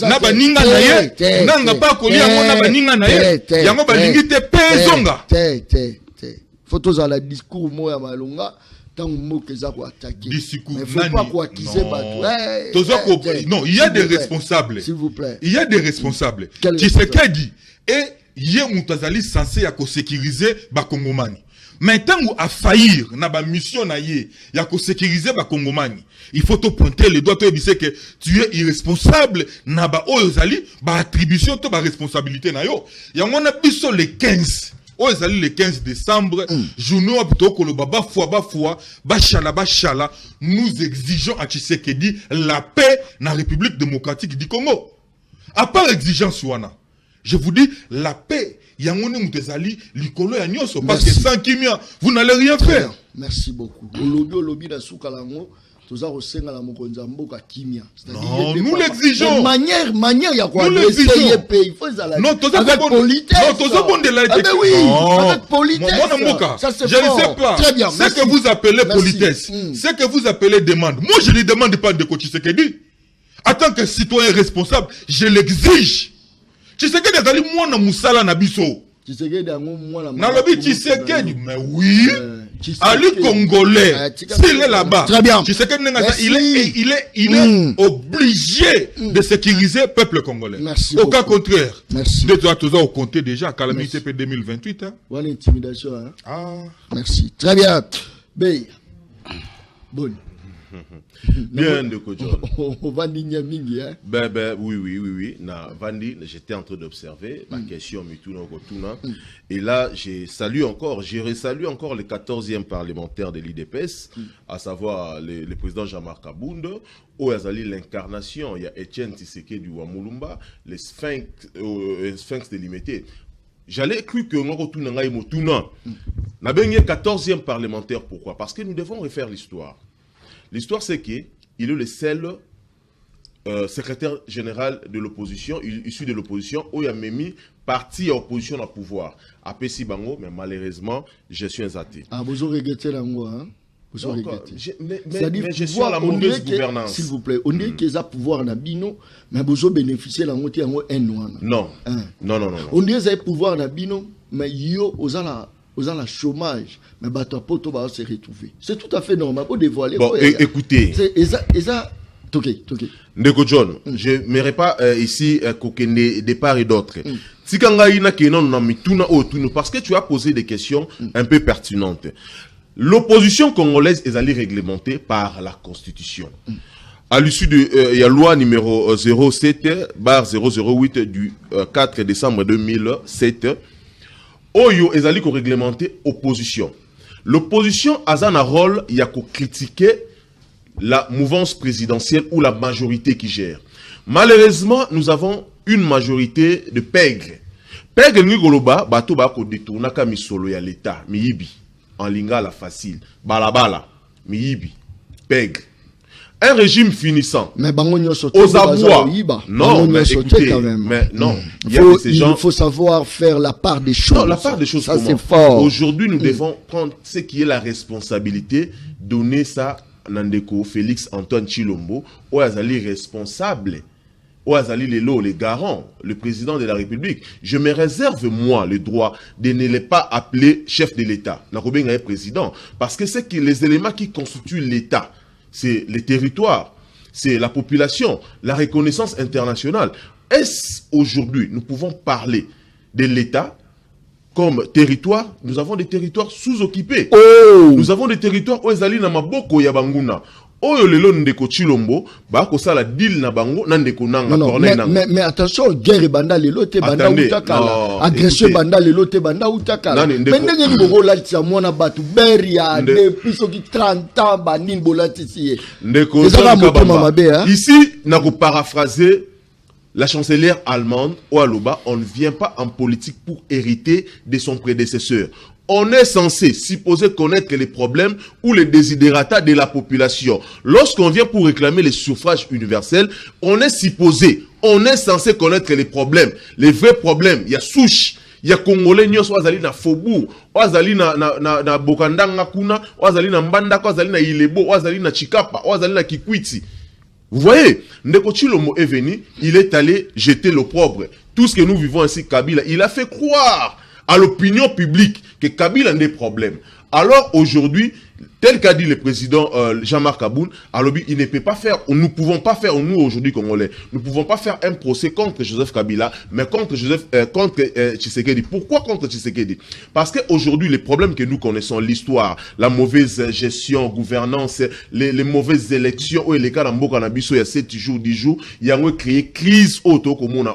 na baninga na ye nanga ba kolia ngo na baninga na ye yango balingi te pezonga photos à la discours mo ya malonga tant mo keza ko attaquer discours mais faut pas ko accuser bato non il y a des responsables s'il vous plaît il y a des responsables Tshisekedi et ye mutazali censé ya ko sécuriser ba Congomani. Maintenant, à faillir, na ba mission na ye, ya ko sécuriser ba Congomani. Il faut te pointer les doigts, te dire que tu es irresponsable, na ba oyozali, ba attribution, to ba responsabilité na yo. Ya ngona biso le 15. Oyozali le 15 décembre, journée plutôt que le baba fois, bachala, nous exigeons à Tshisekedi la paix na République démocratique du Congo. À part exigence wana, je vous dis la paix. Parce que sans Kimia, vous n'allez rien faire. Merci beaucoup. Olobi na soukalango, toza rosenga la mokonza mboka Kimia. Non, nous l'exigeons. Manière ya quoi nous l'exigeons. Il faut ça. Non, toza avec politesse. Non, toza bon de la oui, avec politesse. Ça je ne sais pas. Très bien. Ce que vous appelez politesse, ce que vous appelez demande. Moi, je ne demande pas de Tshisekedi. En tant que citoyen responsable, je l'exige. Tshisekedi azali mwana musala na biso. Tshisekedi ango mwana na lobi Tshisekedi mais oui. Ali congolais. S'il est là-bas. Très bien. Tshisekedi il est obligé de sécuriser le peuple congolais. Merci. Au cas contraire. Merci. De toi tous au compter déjà calamité P 2028 hein. Voilà l'intimidation hein. Ah. Merci. Très bien. Bey. Bon. Bien de Kodjon. On va dire mingi, hein? Oui. Na Vandi, j'étais en train d'observer ma question, et là, j'ai ressalue encore le 14e parlementaire de l'IDPS, à savoir le président Jean-Marc Kabound, où il y a l'incarnation, il y a Etienne Tshisekedi du Wamulumba, les sphinx délimités. J'allais cru que nous avons n'a bien 14e parlementaire. Pourquoi? Parce que nous devons refaire l'histoire. L'histoire, c'est qu'il est le seul secrétaire général de l'opposition, issu de l'opposition, où il y a mis parti à opposition à pouvoir. À Pessi Bango, mais malheureusement, je suis insaté. Ah, vous aurez regretté la moi, hein? Vous aurez regretté. C'est-à-dire, je suis à la mauvaise gouvernance. S'il vous plaît, on dit qu'ils ont pouvoir na bino, mais vous avez bénéficié de la moitié en un noir. Non. On dit qu'ils ont pouvoir na bino, mais yo, aux la chômage, mais bateau poto va se retrouver. C'est tout à fait normal pour dévoiler. Bon, écoutez. Ok. Ndeko John, je ne m'irai pas ici kokende de part et d'autre. Parce que tu as posé des questions un peu pertinentes. L'opposition congolaise est allée réglementée par la Constitution. À l'issue de la loi numéro 07/008 du 4 décembre 2007, Oyo est allé réglementer opposition. L'opposition a un rôle, il y a critiquer la mouvance présidentielle ou la majorité qui gère. Malheureusement, nous avons une majorité de pègres. Pègres ni goloba, bato ba ko détourna ka misolo ya l'État, miyibi, en lingala facile, balabala, miyibi, pègre. Un régime finissant. Mais aux abois. Non, mais écoutez, quand même. Mais non. Il faut savoir faire la part des choses. Non, la part des choses, ça c'est fort. Aujourd'hui, nous devons prendre ce qui est la responsabilité, donner ça à Nandeko Félix Antoine Chilombo, ou Azali responsable, ou Azali Lelo, les garants, le président de la République. Je me réserve, moi, le droit de ne les pas appeler chef de l'État. Nakobenga est président. Parce que c'est les éléments qui constituent l'État. C'est les territoires, c'est la population, la reconnaissance internationale. Est-ce aujourd'hui, nous pouvons parler de l'État comme territoire? Nous avons des territoires sous-occupés. Nous avons des territoires où ezali na maboko ya banguna. Oyo lelo ndeko Chilombo, ba ko sala deal na bango na ndeko nanga corner nanga. Mais attention, guerre banda lelo te banda utakala. Agression banda lelo te banda utakala. Pendenge ni bogo la tsa mona batu beria depuis soki 30 ans bandine bolati sié. Ndeko ici na ko paraphraser la chancelière allemande Oualouba, on ne vient pas en politique pour hériter de son prédécesseur. On est censé supposer connaître les problèmes ou les désidérata de la population. Lorsqu'on vient pour réclamer les suffrages universels, on est censé connaître les problèmes. Les vrais problèmes, il y a souche. Il y a Congolais nyos wazali na Faubourg, wazali na Bokandanga kuna, wazali na Mbandaka, wazali na Ilebo, wazali na Chikapa, wazali na Kikwiti. Vous voyez, Ndeko Chilombo est venu, il est allé jeter l'opprobre. Tout ce que nous vivons ici, Kabila, il a fait croire à l'opinion publique que Kabila a des problèmes. Alors aujourd'hui, tel qu'a dit le président Jean-Marc Kabound, il ne peut pas faire, nous ne pouvons pas faire, nous aujourd'hui Congolais, nous ne pouvons pas faire un procès contre Joseph Kabila, mais contre Tshisekedi. Pourquoi contre Tshisekedi? Parce qu'aujourd'hui, les problèmes que nous connaissons, l'histoire, la mauvaise gestion, gouvernance, les mauvaises élections, les cas d'Ambo Kanabiso, il y a 7 jours, 10 jours, il y a créé crise auto-commune.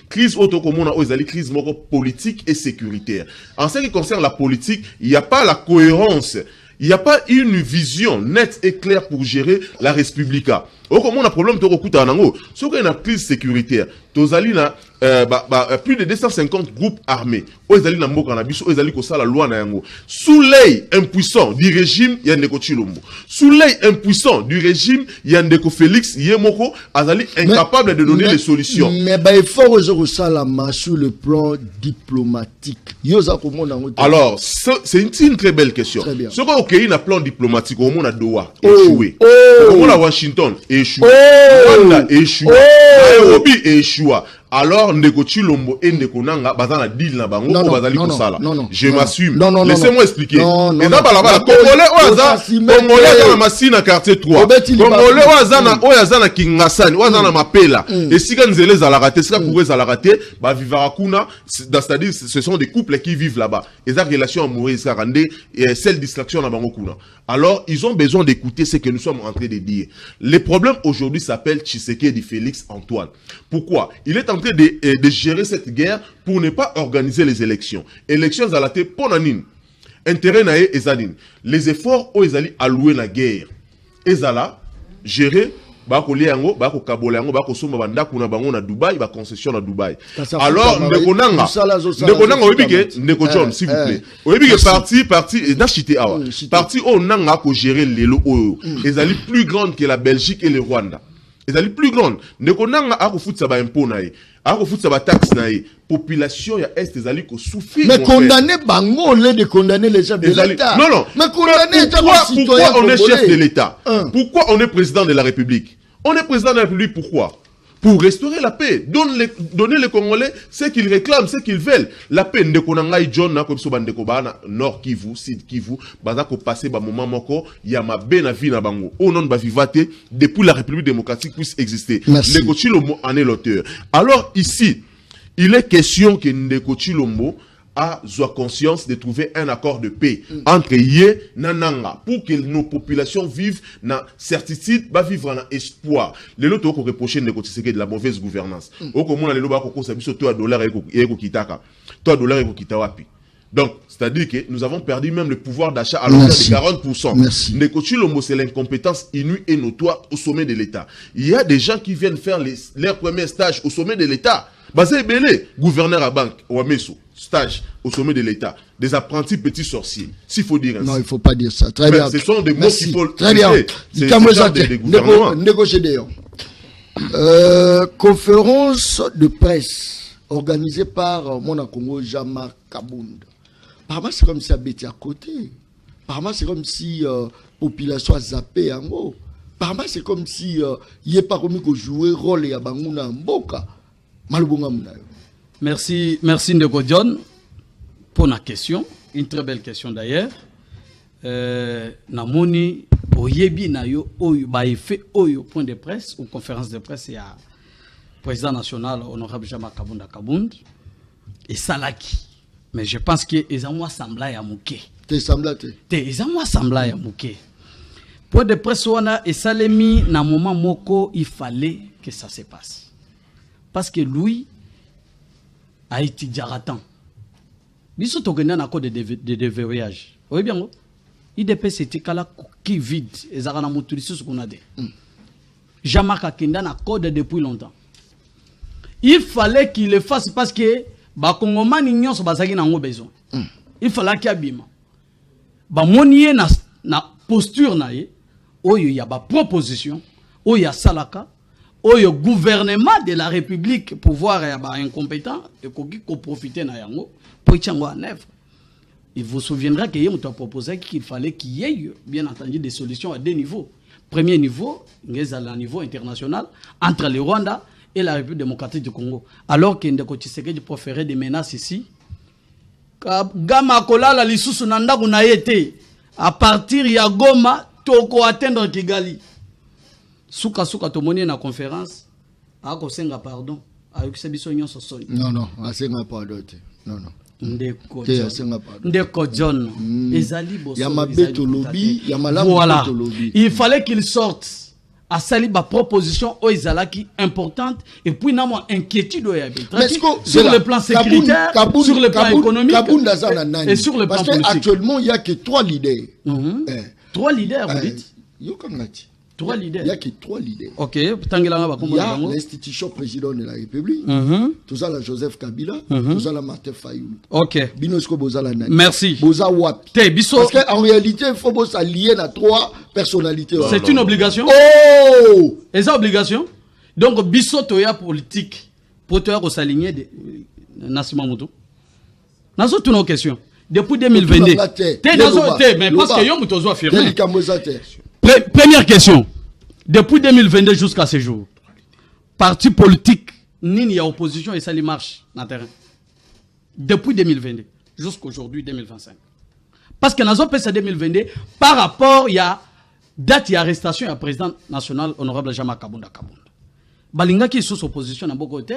Crise auto-commune, crise politique et sécuritaire. En ce qui concerne la politique, il n'y a pas la cohérence. Il n'y a pas une vision nette et claire pour gérer la Respublica. Comment on a problème de recoute en ango? Ce qu'il y a une crise sécuritaire, plus de 250 groupes armés. Sous l'œil impuissant du régime, il y a Ndeko Chilombo. Sous l'œil impuissant du régime, il y a Ndeko Félix Yemoko, incapable de donner les solutions. Mais il faut que sur le plan diplomatique. Alors, c'est une très belle question. Ce qu'on a un plan diplomatique, au monde a Doha échoué. Au monde à Washington échoué. Rwanda échoué. Nairobi échoué. alors ndeko Chilombo et ndeko Nanga bazana deal na bango ou bazali kosala. Je m'assume. Laissez-moi expliquer. Et là balabala Congolais oaza na Masina quartier 3. Congolais oaza na Kingasani, oaza na Mapela. Et si quand nzele za la raté, si quand za la raté, ba vivara kuna, c'est-à-dire ce sont des couples qui vivent là-bas. Et ça relation amoureuse ça rende celle distraction na bango kuna. Alors ils ont besoin d'écouter ce que nous sommes en train de dire. Le problème aujourd'hui s'appelle Tshisekedi Félix Antoine. Pourquoi? Il est en train de gérer cette guerre pour ne pas organiser les élections. Élections à la tête pour nanine. Intérêt nae ezalin. Les efforts où ils allaient allouer la guerre. Ezala gérer bako liango, bako kabolango, bako soma banda kuna bango na Dubaï, ba concession na Dubaï. Alors ndekonanga webike ndeko John s'il vous plaît. Webike parti na chité awa. Parti o nanga ko gérer lelo oyo. Ezali plus grande que la Belgique et le Rwanda. Ezali plus grande. Ndekonanga ako futsa ba impôt na ye. Ako futsa ba taxe na ye. Population ya est ezali ko souffrir. Mais condamner bango au lieu de condamner les chefs de l'État. Non. Mais condamner pourquoi on est chef de l'État? Pourquoi on est président de la République? On est président de la République pourquoi? Pour restaurer la paix. Donner les Congolais ce qu'ils réclament, ce qu'ils veulent. La paix, Ndekonangai John, na comme so bandeko bana Nord Kivu, Sud Kivu, bazako passer ba moment moko, ya ma bena vie na bango. Au nom ba vivate depuis la République démocratique puisse exister. Ndeko Chilombo en est l'auteur. Alors ici, il est question que Ndeko Chilombo a conscience de trouver un accord de paix entre Yé Nananga pour que nos populations vivent dans certitude, vivre dans espoir. Les autres ont reproché de la mauvaise gouvernance. Au commun, les autres ont dit que $1 $1 donc, c'est-à-dire que nous avons perdu même le pouvoir d'achat à l'hauteur de 40%. Ndeko Chilombo, c'est l'incompétence inouïe et notoire au sommet de l'État. Il y a des gens qui viennent faire leur premier stage au sommet de l'État. Basé Belé, gouverneur à banque, ou à Messo, stage au sommet de l'État. Des apprentis petits sorciers. S'il faut dire ainsi. Non, il ne faut pas dire ça. Très bien. Ce sont des mots qu'il faut... Très bien. Conférence de presse organisée par mon Congo, Jean-Marc Kabund. Apparemment, c'est comme si elle était à côté. Apparemment, c'est comme si la population a zappé en gros. Apparemment, c'est comme si il n'y a pas comme que jouer rôle à Bangouna Mboka. Merci Ndeko John pour la question. Une très belle question d'ailleurs. Namoni oyebi na yo oyo ba effet oyo point de presse ou conférence de presse il y a président national honorable Jean-Marc Kabund et Salaki. Mais je pense que ils ont semblé à Mouké. Ils ont semblé à Mouké. Point de presse wana et Salemi na moment moko il fallait que ça se passe. Parce que lui a été jaratan. Il s'est organisé un accord de déverrouillage. Vous voyez bien, IDP c'était qui vide. Et ça a été ce qu'on a dit. Jean-Marc Akenda a un accord depuis longtemps. Il fallait qu'il le fasse parce que les Congolais n'ont pas besoin. Il fallait qu'il y ait bima. Monier na posture na ye, il y a une proposition, il y a salaka. Le gouvernement de la République, pouvoir incompétent, et qui profiter de yango pour y en œuvre. Il vous souviendra qu'il a proposé qu'il fallait qu'il y ait, bien entendu, des solutions à deux niveaux. Premier niveau, à niveau international, entre le Rwanda et la République démocratique du Congo. Alors qu'il y a des proférer des menaces ici. Gama kolala lisusu nanda kuna yete. À partir ya Goma, toko atteindre Kigali. Souka tomoni na conférence ako senga pardon avec sebiso nyonso soni non asenga pardon non ndeko John ezali boso ya mabeto lobi ya malamu voilà. Lobi Il fallait qu'il sorte à sali ba proposition o ezalaki importante et puis na mo inquiétude sur le plan sécuritaire sur le plan économique et sur le plan politique. Parce qu'actuellement il y a que 3 leaders. 3 leaders vous dites. 3 leaders. Il n'y a que 3 leaders. Ok. Il y a l'institution président de la République, tout ça la Joseph Kabila, tout ça la Martin Fayoulou. Ok. Binosko Bozala Nani. Merci. Boza Wapi. Parce qu'en réalité, il faut s'allier à 3 personnalités. C'est une obligation. Oh! Et ça obligation. Donc biso toya politique pour te s'aligner de Nassima Moutou. Nazo toutes nos questions. Depuis 2022. Mais parce que yo Moutozo affirmé. Première question. Depuis 2022 jusqu'à ce jour, parti politique nini ya opposition et ça les marche dans le terrain. Depuis 2022 jusqu'aujourd'hui 2025. Parce que dans le PSA 2022, par rapport, il y a date d'arrestation du président national honorable Jama Kabunda Kabunda. Balinga qui est sous opposition dans beaucoup côté.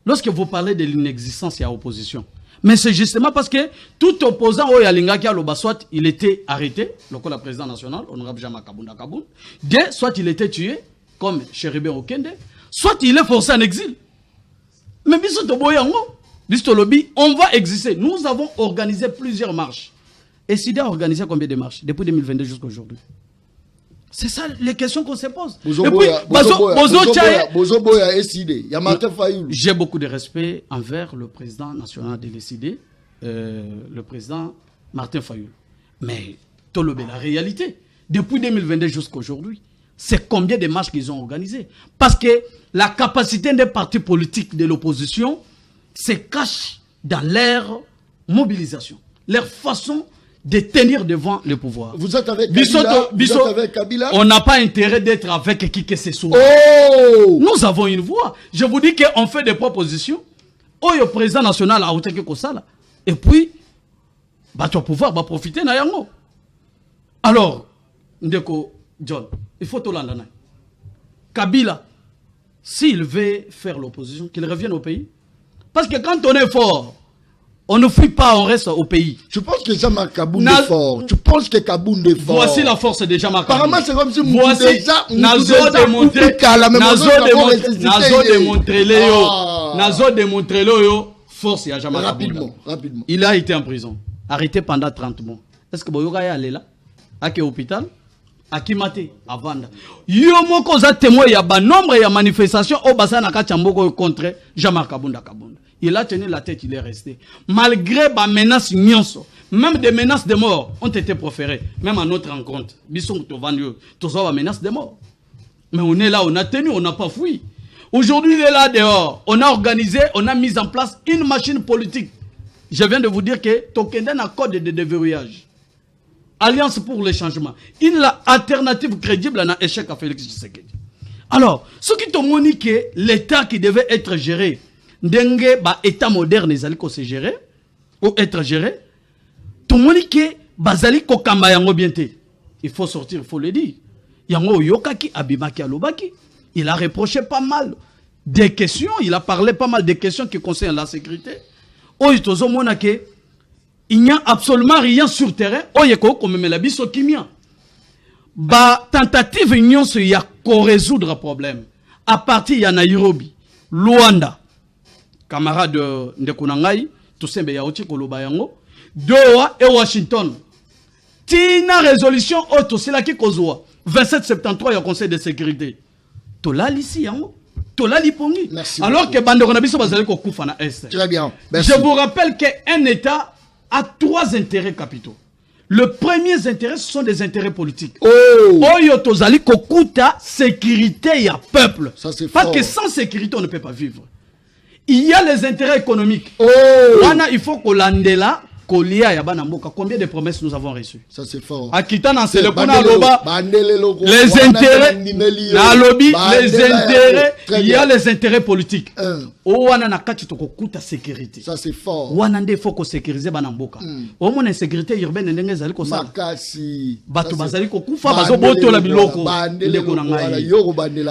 Lorsque vous parlez de l'inexistence, il y a opposition. Mais c'est justement parce que tout opposant au Yalinga qui a le soit il était arrêté, le président national, honorable Jama Kabunda Kabunda, soit il était tué, comme Chéribé Okende, soit il est forcé en exil. Mais on va exister. Nous avons organisé plusieurs marches. Et SIDA a organisé combien de marches depuis 2022 jusqu'à aujourd'hui? C'est ça les questions qu'on se pose. J'ai beaucoup de respect envers le président national de l'ECD, le président Martin Fayoul. Mais la réalité, depuis 2022 jusqu'à aujourd'hui, c'est combien de marches qu'ils ont organisées. Parce que la capacité des partis politiques de l'opposition se cache dans leur mobilisation, leur façon de tenir devant le pouvoir. Vous êtes avec Kabila, vous êtes avec Kabila? On n'a pas intérêt d'être avec qui que ce soit. Oh! Nous avons une voix. Je vous dis qu'on fait des propositions. Oh, le président national a outé que ça là. Et puis, bah, tu vas pouvoir profiter na yango. Alors, Ndeko John, il faut tout l'entendre. Kabila, s'il veut faire l'opposition, qu'il revienne au pays. Parce que quand on est fort, on ne fuit pas, on reste au pays. Tu penses que Jama Kabunda est fort? Tu penses que Kabunda est fort? Voici la force de Jama Kabunda. Apparemment, c'est comme si Nazo démontré Léo, force à Jama Kabunda. Rapidement. Il a été en prison, arrêté pendant 30 mois. Est-ce que Boyoga est allé là? À quel hôpital? À Kimate, à Vanda. Yomo koza témoin, il y a un nombre de manifestations au bassin à Kachamboko contre Jama Kabunda Kabunda. Il a tenu la tête, il est resté. Malgré les menaces, même des menaces de mort ont été proférées. Même à notre rencontre. Bisson, tu as menaces de mort. Mais on est là, on a tenu, on n'a pas fui. Aujourd'hui, il est là dehors. On a organisé, on a mis en place une machine politique. Je viens de vous dire que Tokenden a code de déverrouillage. Alliance pour le changement. Une alternative crédible à un échec à Félix Tshisekedi. Alors, ce qui te montre que l'État qui devait être géré, Dengue, État moderne, ils se gérer, ou être géré, tout le monde que Bazali Kokamba yango bienté. Il faut sortir, il faut le dire. Yango Yokaki, Abimaki Alobaki, il a reproché pas mal des questions, il a parlé pas mal des questions qui concernent la sécurité. Oitozo Monake, il n'y a absolument rien sur terrain. Oyeko, comme me la biso kimia. Tentative union, il y a qu'on résoudre un problème. À partir de Nairobi, Luanda, camarade de Ndekunangai, Toussembe Yaouti Kolobayango, Doha et Washington. Tina résolution auto, c'est là qui kozwa. 2773, il y a conseil de sécurité. Tola lisi yango. Tola lipongi. Alors que Banderonabiso Bazali Kokufa na Est. Très bien. Merci. Je vous rappelle qu'un État a 3 intérêts capitaux. Le premier intérêt, ce sont des intérêts politiques. Oyo tozali kokuta sécurité ya peuple. Ça c'est parce fort. que sans sécurité, on ne peut pas vivre. Il y a les intérêts économiques. Il faut qu'on l'andela, qu'on lia ya banamboka. Combien de promesses nous avons reçues? Ça c'est fort. Akitana c'est le kuna loba. Les intérêts, la lobby, les intérêts, il y a les intérêts politiques. Wana na kati to kokuta sécurité. Ça c'est fort. Wana nde faut ko sécuriser banamboka. Au moins insécurité urbaine ndenge ezali ko sala. Makasi. Bato bazali ko kufa bazo boto la biloko. Ndeko na ngai.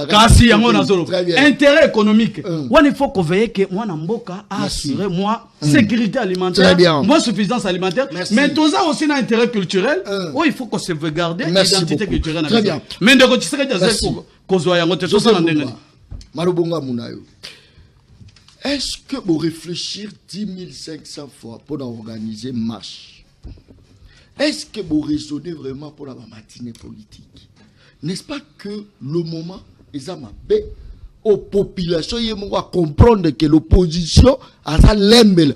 Kasi yango nazolo. Intérêt économique. Wana il faut qu'on veille que mwana mboka a assuré moi sécurité alimentaire, moi suffisance alimentaire. Mais tout ça aussi un intérêt culturel. Il faut qu'on sauvegarde l'identité culturelle. Très bien. Mais ndeko tshisekedi azali ko zo yango te so na ndenge. Malobonga Munayo. Est-ce que vous réfléchir 10 500 fois pour organiser une marche? Est-ce que vous raisonnez vraiment pour la matinée politique? N'est-ce pas que le moment est à ma paix aux populations, ils vont comprendre que l'opposition a ça l'embel.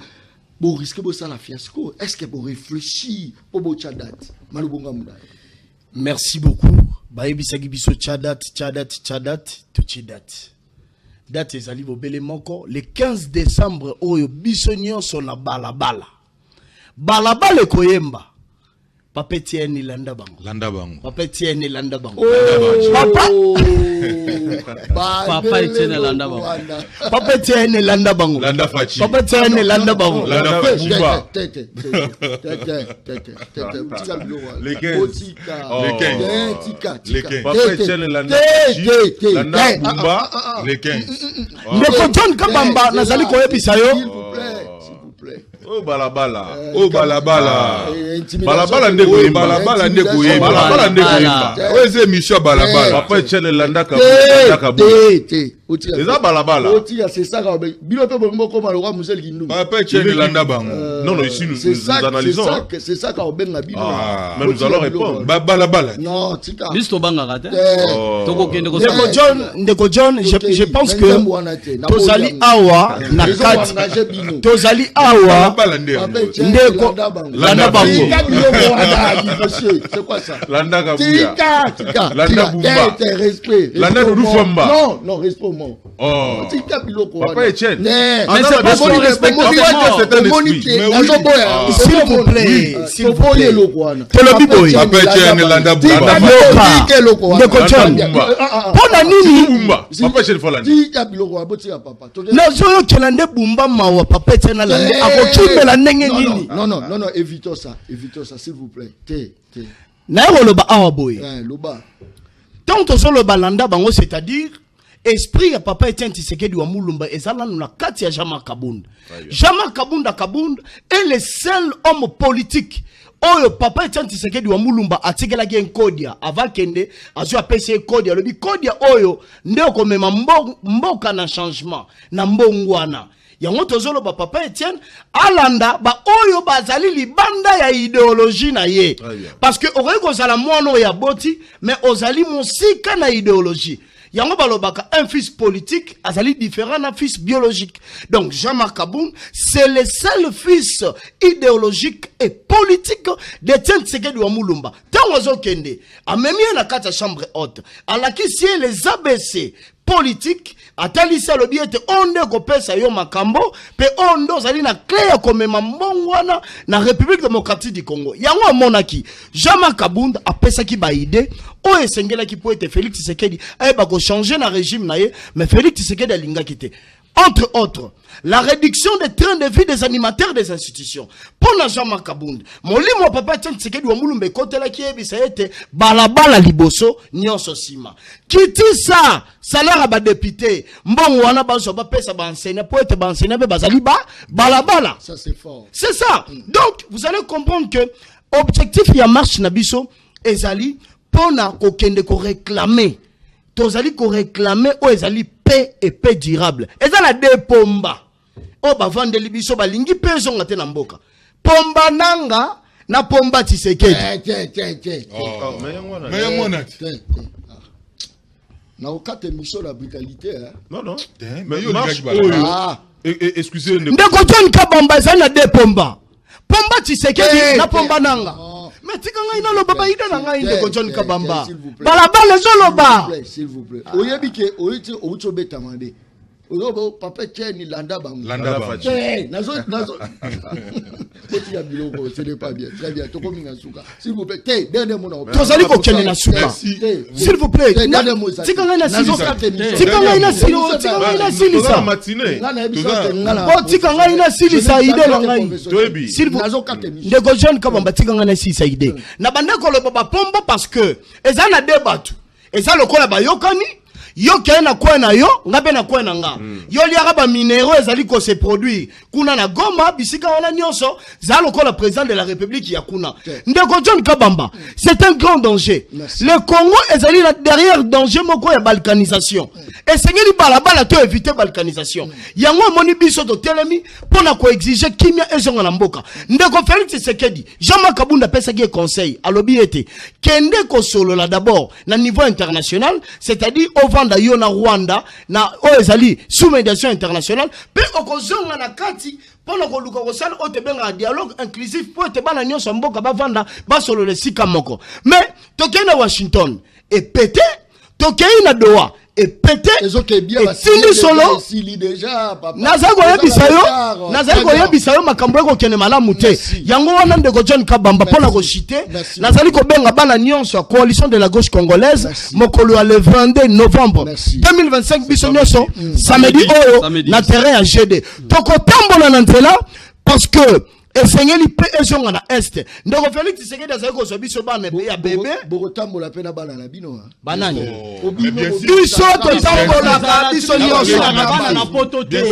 Vous risquez de ça la fiasco. Est-ce que vous réfléchissez pour votre chadat? Malobonga Munayo. Merci beaucoup. Baebi Sagibiso chadat, tout chadat. Date ezali bobele moko le 15 décembre oyo biso nyonso na balabala. Balabala koyemba. Papa Etienne Landa Bango. Landa Bango. Papa Etienne Landa Bango. Papa Etienne Landa Bango. Papa Etienne Landa Bango. Landa Fachi. Papa Etienne Landa Bango. Landa Bumba. Les 15. Les 15. Papa Etienne Landa Fachi. Landa Bumba. Les 15. Ndeko John Kabamba nazali koyebisa yo. S'il vous plaît. Oh balabala. Oh balabala. Balabala ndeko yemba. Balabala ndeko yemba. Balabala ndeko yemba. Oye mission balabala. Papa Etienne Landa Kabu. Eza balabala. C'est ça quand biloto bongo comme le roi Moussel Kindou. Papa Etienne Landa Bango. Non, ici nous analysons. C'est ça quand benga bino. Mais nous allons répondre. Balabala. Non, tika. Bisto banga rate. Ndeko John, je pense que tozali awa na kati. Tozali awa ndeko Landa Bango. C'est quoi ça? Landa Kabuya. Tika. Landa Bumba. Respect. Landa Doudou-Famba. Non, respect moi. Oh. Tika biloko. Papa Etienne. Mais c'est pas son respect. S'il vous plaît, s'il vous plaît. Tolobi boy. Papa Etienne Landa Bumba. Ndeko John. Pona nini? Bumba. Papa Etienne Folandi. Tika biloko aboti ya papa. Nazo kelande Bumba mawa Papa Etienne Landa akokimela ndenge nini? Non, évitons ça, s'il vous plaît. Na yoloba awa boy. Loba. Tant que le balanda bango, c'est-à-dire esprit à Papa Etienne Tshisekedi wa Mulumba ezala na kati ya Jean-Marc Kabunda. Jean-Marc Kabunda est le seul homme politique oyo Papa Etienne Tshisekedi wa Mulumba atikela gen kodia avant kende azu apese kodia lobi kodia oyo ndeko mema mboka na changement na mbongwana. Yango tozolo ba Papa Etienne alanda ba oyo bazali libanda ya idéologie na ye. Parce que oreille kozala mono ya boti mais ozali monsika na idéologie. Yango balobaka un fils politique azali différent d'un fils biologique. Donc Jean-Marc Kabunda c'est le seul fils idéologique et politique d'Etienne Tshisekedi wa Mulumba. Tango kende a même na kata chambre haute. Alaki si les ABC politique atalisa lobi ete onde ko pesa yo makambo pe ondo zali na clé comme mbongwana na République démocratique du Congo. Yango amonaki Jean-Marc Kabunda apesa ki ba idée o esengela ki po ete Félix Tshisekedi ba ko changer na régime na ye mais Félix Tshisekedi alinga kité. Entre autres, la réduction des trains de vie des animateurs des institutions. Pour Jean-Marc Kabunda, mon limo Papa Etienne Tshisekedi wa Mulumba kotela ki ebisa ete balabala liboso nyonso sima. Kiti ça, salaire ba député, mbongo wana bazo ba pesa ba enseignant pour être ba enseignant be bazali ba balabala. Ça c'est fort. C'est ça. Donc, vous allez comprendre que objectif ya marche na biso ezali pona ko kende ko réclamer. Tozali ko réclamer o ezali paix et paix durable. Ezala de pomba. O ba vande libiso ba lingi peso ngate na mboka. Pomba nanga na pomba Tshisekedi. Mais yango na. Na okate mission la brutalité hein. Non. Mais yo marche excusez-moi. Ndeko John Kabamba ezala de pomba. Pomba Tshisekedi na pomba nanga. Mais tika ngai na loba ba ida na ngai Ndeko John Kabamba. Balabala zoloba. S'il vous plaît. Oyebike oyiti outobeta mande. Oyobo Papa Etienne Landa Bango. Landa Bango. Nazo. Petit ya biloko, ce n'est pas bien. Très bien. Toko minga suka. S'il vous plaît. Dernier mot. Tozali ko kende na suka. S'il vous plaît. Dernier mot. Tika ngai na silo. Tika ngai na silo. Tika ngai na silisa. Matinée. Bo tika ngai na silisa ide na ngai. S'il vous plaît. Ndeko John Kabamba tika ngai na silisa ide. Na bandeko lo baba pomba parce que eza na debatu. Eza lokola bayokani. Yo kaya na kwa na yo, ngabe na kwa na nga. Yo liaka ba minéraux ezali ko se produire. Kuna na Goma, bisika wana nyonso, za lokola président de la République ya kuna. Ndeko John Kabamba, c'est un grand danger. Le Congo ezali derrière danger moko ya balkanisation. Et sengeli balabala to éviter balkanisation. Yango moni biso to telemi pona ko exiger kimia ezonga na mboka. Ndeko Félix Tshisekedi, Jean-Marc Kabunda pesa ki conseil alobi ete kende ko solo la d'abord na niveau international, c'est-à-dire au vanda yo na Rwanda na ezali sous médiation internationale pe okozonga na kati pona ko luka ko sala o te benga dialogue inclusif pour te bana nyonso mboka ba vanda ba solo le sika moko mais tokena Washington et pété tokena Doha et pété et tindi solo nazali koyebisa yo makambo ekokende malamu te yango wana ndeko John Kabamba mpona koshite nazali kobenga bana nyonso ya coalition de la gauche congolaise mokolo ya le 22 novembre 2025 biso nyonso samedi oyo na terrain ya GD tokotambola na nzela parce que esengeli pe ezonga na est ndeko Félix Tshisekedi azali kozwa biso bana ya bebe bokotambola pe na bana na bino banani biso totambolaka biso nyonso bana na poto te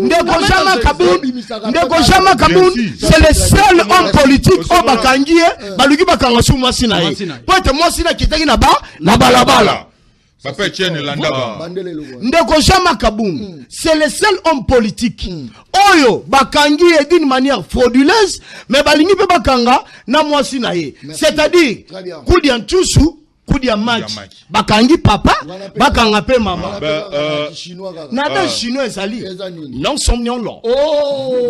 ndeko Jama Kabund c'est le seul homme politique au bakangi baluki bakanga su mwasi na ye po ete mwasi na kitaki na balabala Papa Etienne Landaba. Ndeko Jama Kabund, c'est le seul homme politique. Oyo bakangi d'une manière frauduleuse, mais balingi pe bakanga na mwasi na ye. C'est-à-dire, kudi ya ntusu, kudi ya maji. Bakangi papa, bakanga pe mama. Nada chinois ezali. Non somnion lo.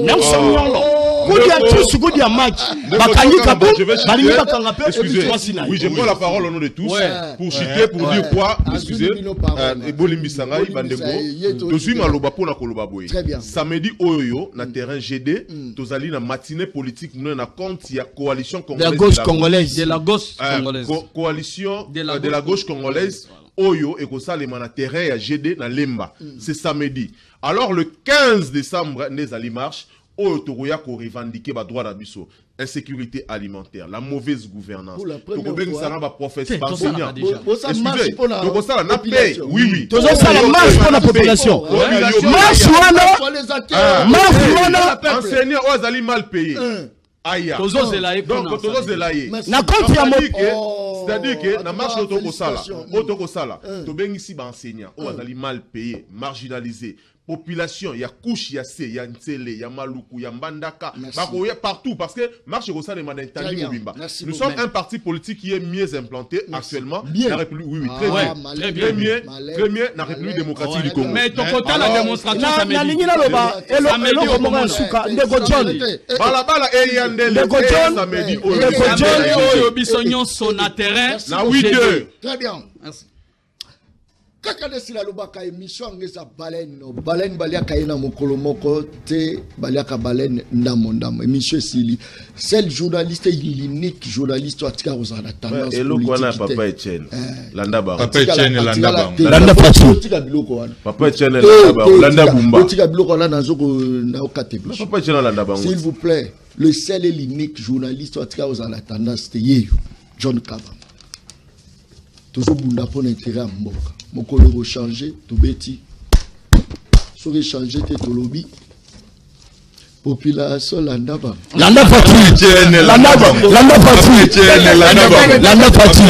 Non somnion lo. Kudi ya ntusu, kudi ya maji. Bakangi Kabund, balingi bakanga pe mwasi na ye. Oui, je prends la parole au nom de tous pour citer, pour dire quoi, excusez, Ebolimbi Sangai, Bandego, Tozui Maloba pour na Koloba Boy. Samedi Oyo, na terrain GD, Tozali na matinée politique, nous na compte, il y a coalition congolaise. De la gauche congolaise. De la gauche congolaise. Coalition de la gauche congolaise. Oyo et Kosalema na terrain à GD na Lemba. C'est samedi. Alors le 15 décembre, Nezali marche. Oyo Togoya ko revendiquer ba droit d'abisso. Insécurité alimentaire, la mauvaise gouvernance. Tokobeng ça ba professeur enseignant. Excusez, donc ça na paye. Oui. Tout ça la marche pour la population. Marche wana enseignant Ozali mal payé. Aya. Donc tozo zelaye. Na compte ya c'est-à-dire que na marche otoko sala. Tobengi si ba enseignant Ozali mal payé, marginalisé. Population, il y a couche, il y a C, il y a Ntsele, il y a Maluku, il y a Mbandaka, partout, parce que marche au sein de Manentali Mobimba. Nous sommes un parti politique qui est mieux implanté actuellement. La République, oui, très bien, la République démocratique du Congo. Mais ton côté, la démonstration, ça m'a dit. Très bien. Merci. Kaka de sila lobaka émission ngeza baleine balia kaina mokolo moko te balia ka baleine ndamo émission sili seul journaliste l'unique journaliste atika ozana tendance et le quoi papa Etienne Landaba papa Etienne Landaba papa Etienne Landaba Landa Bumba otika biloko wana nazoko na okatebi papa Etienne Landaba s'il vous plaît le seul et l'unique journaliste atika ozana tendance te yeyo John Kabamba toujours bunda pour intérêt à mboka mokolo changer to beti so changer te to lobby population Landaba Landa Fati Landa Fati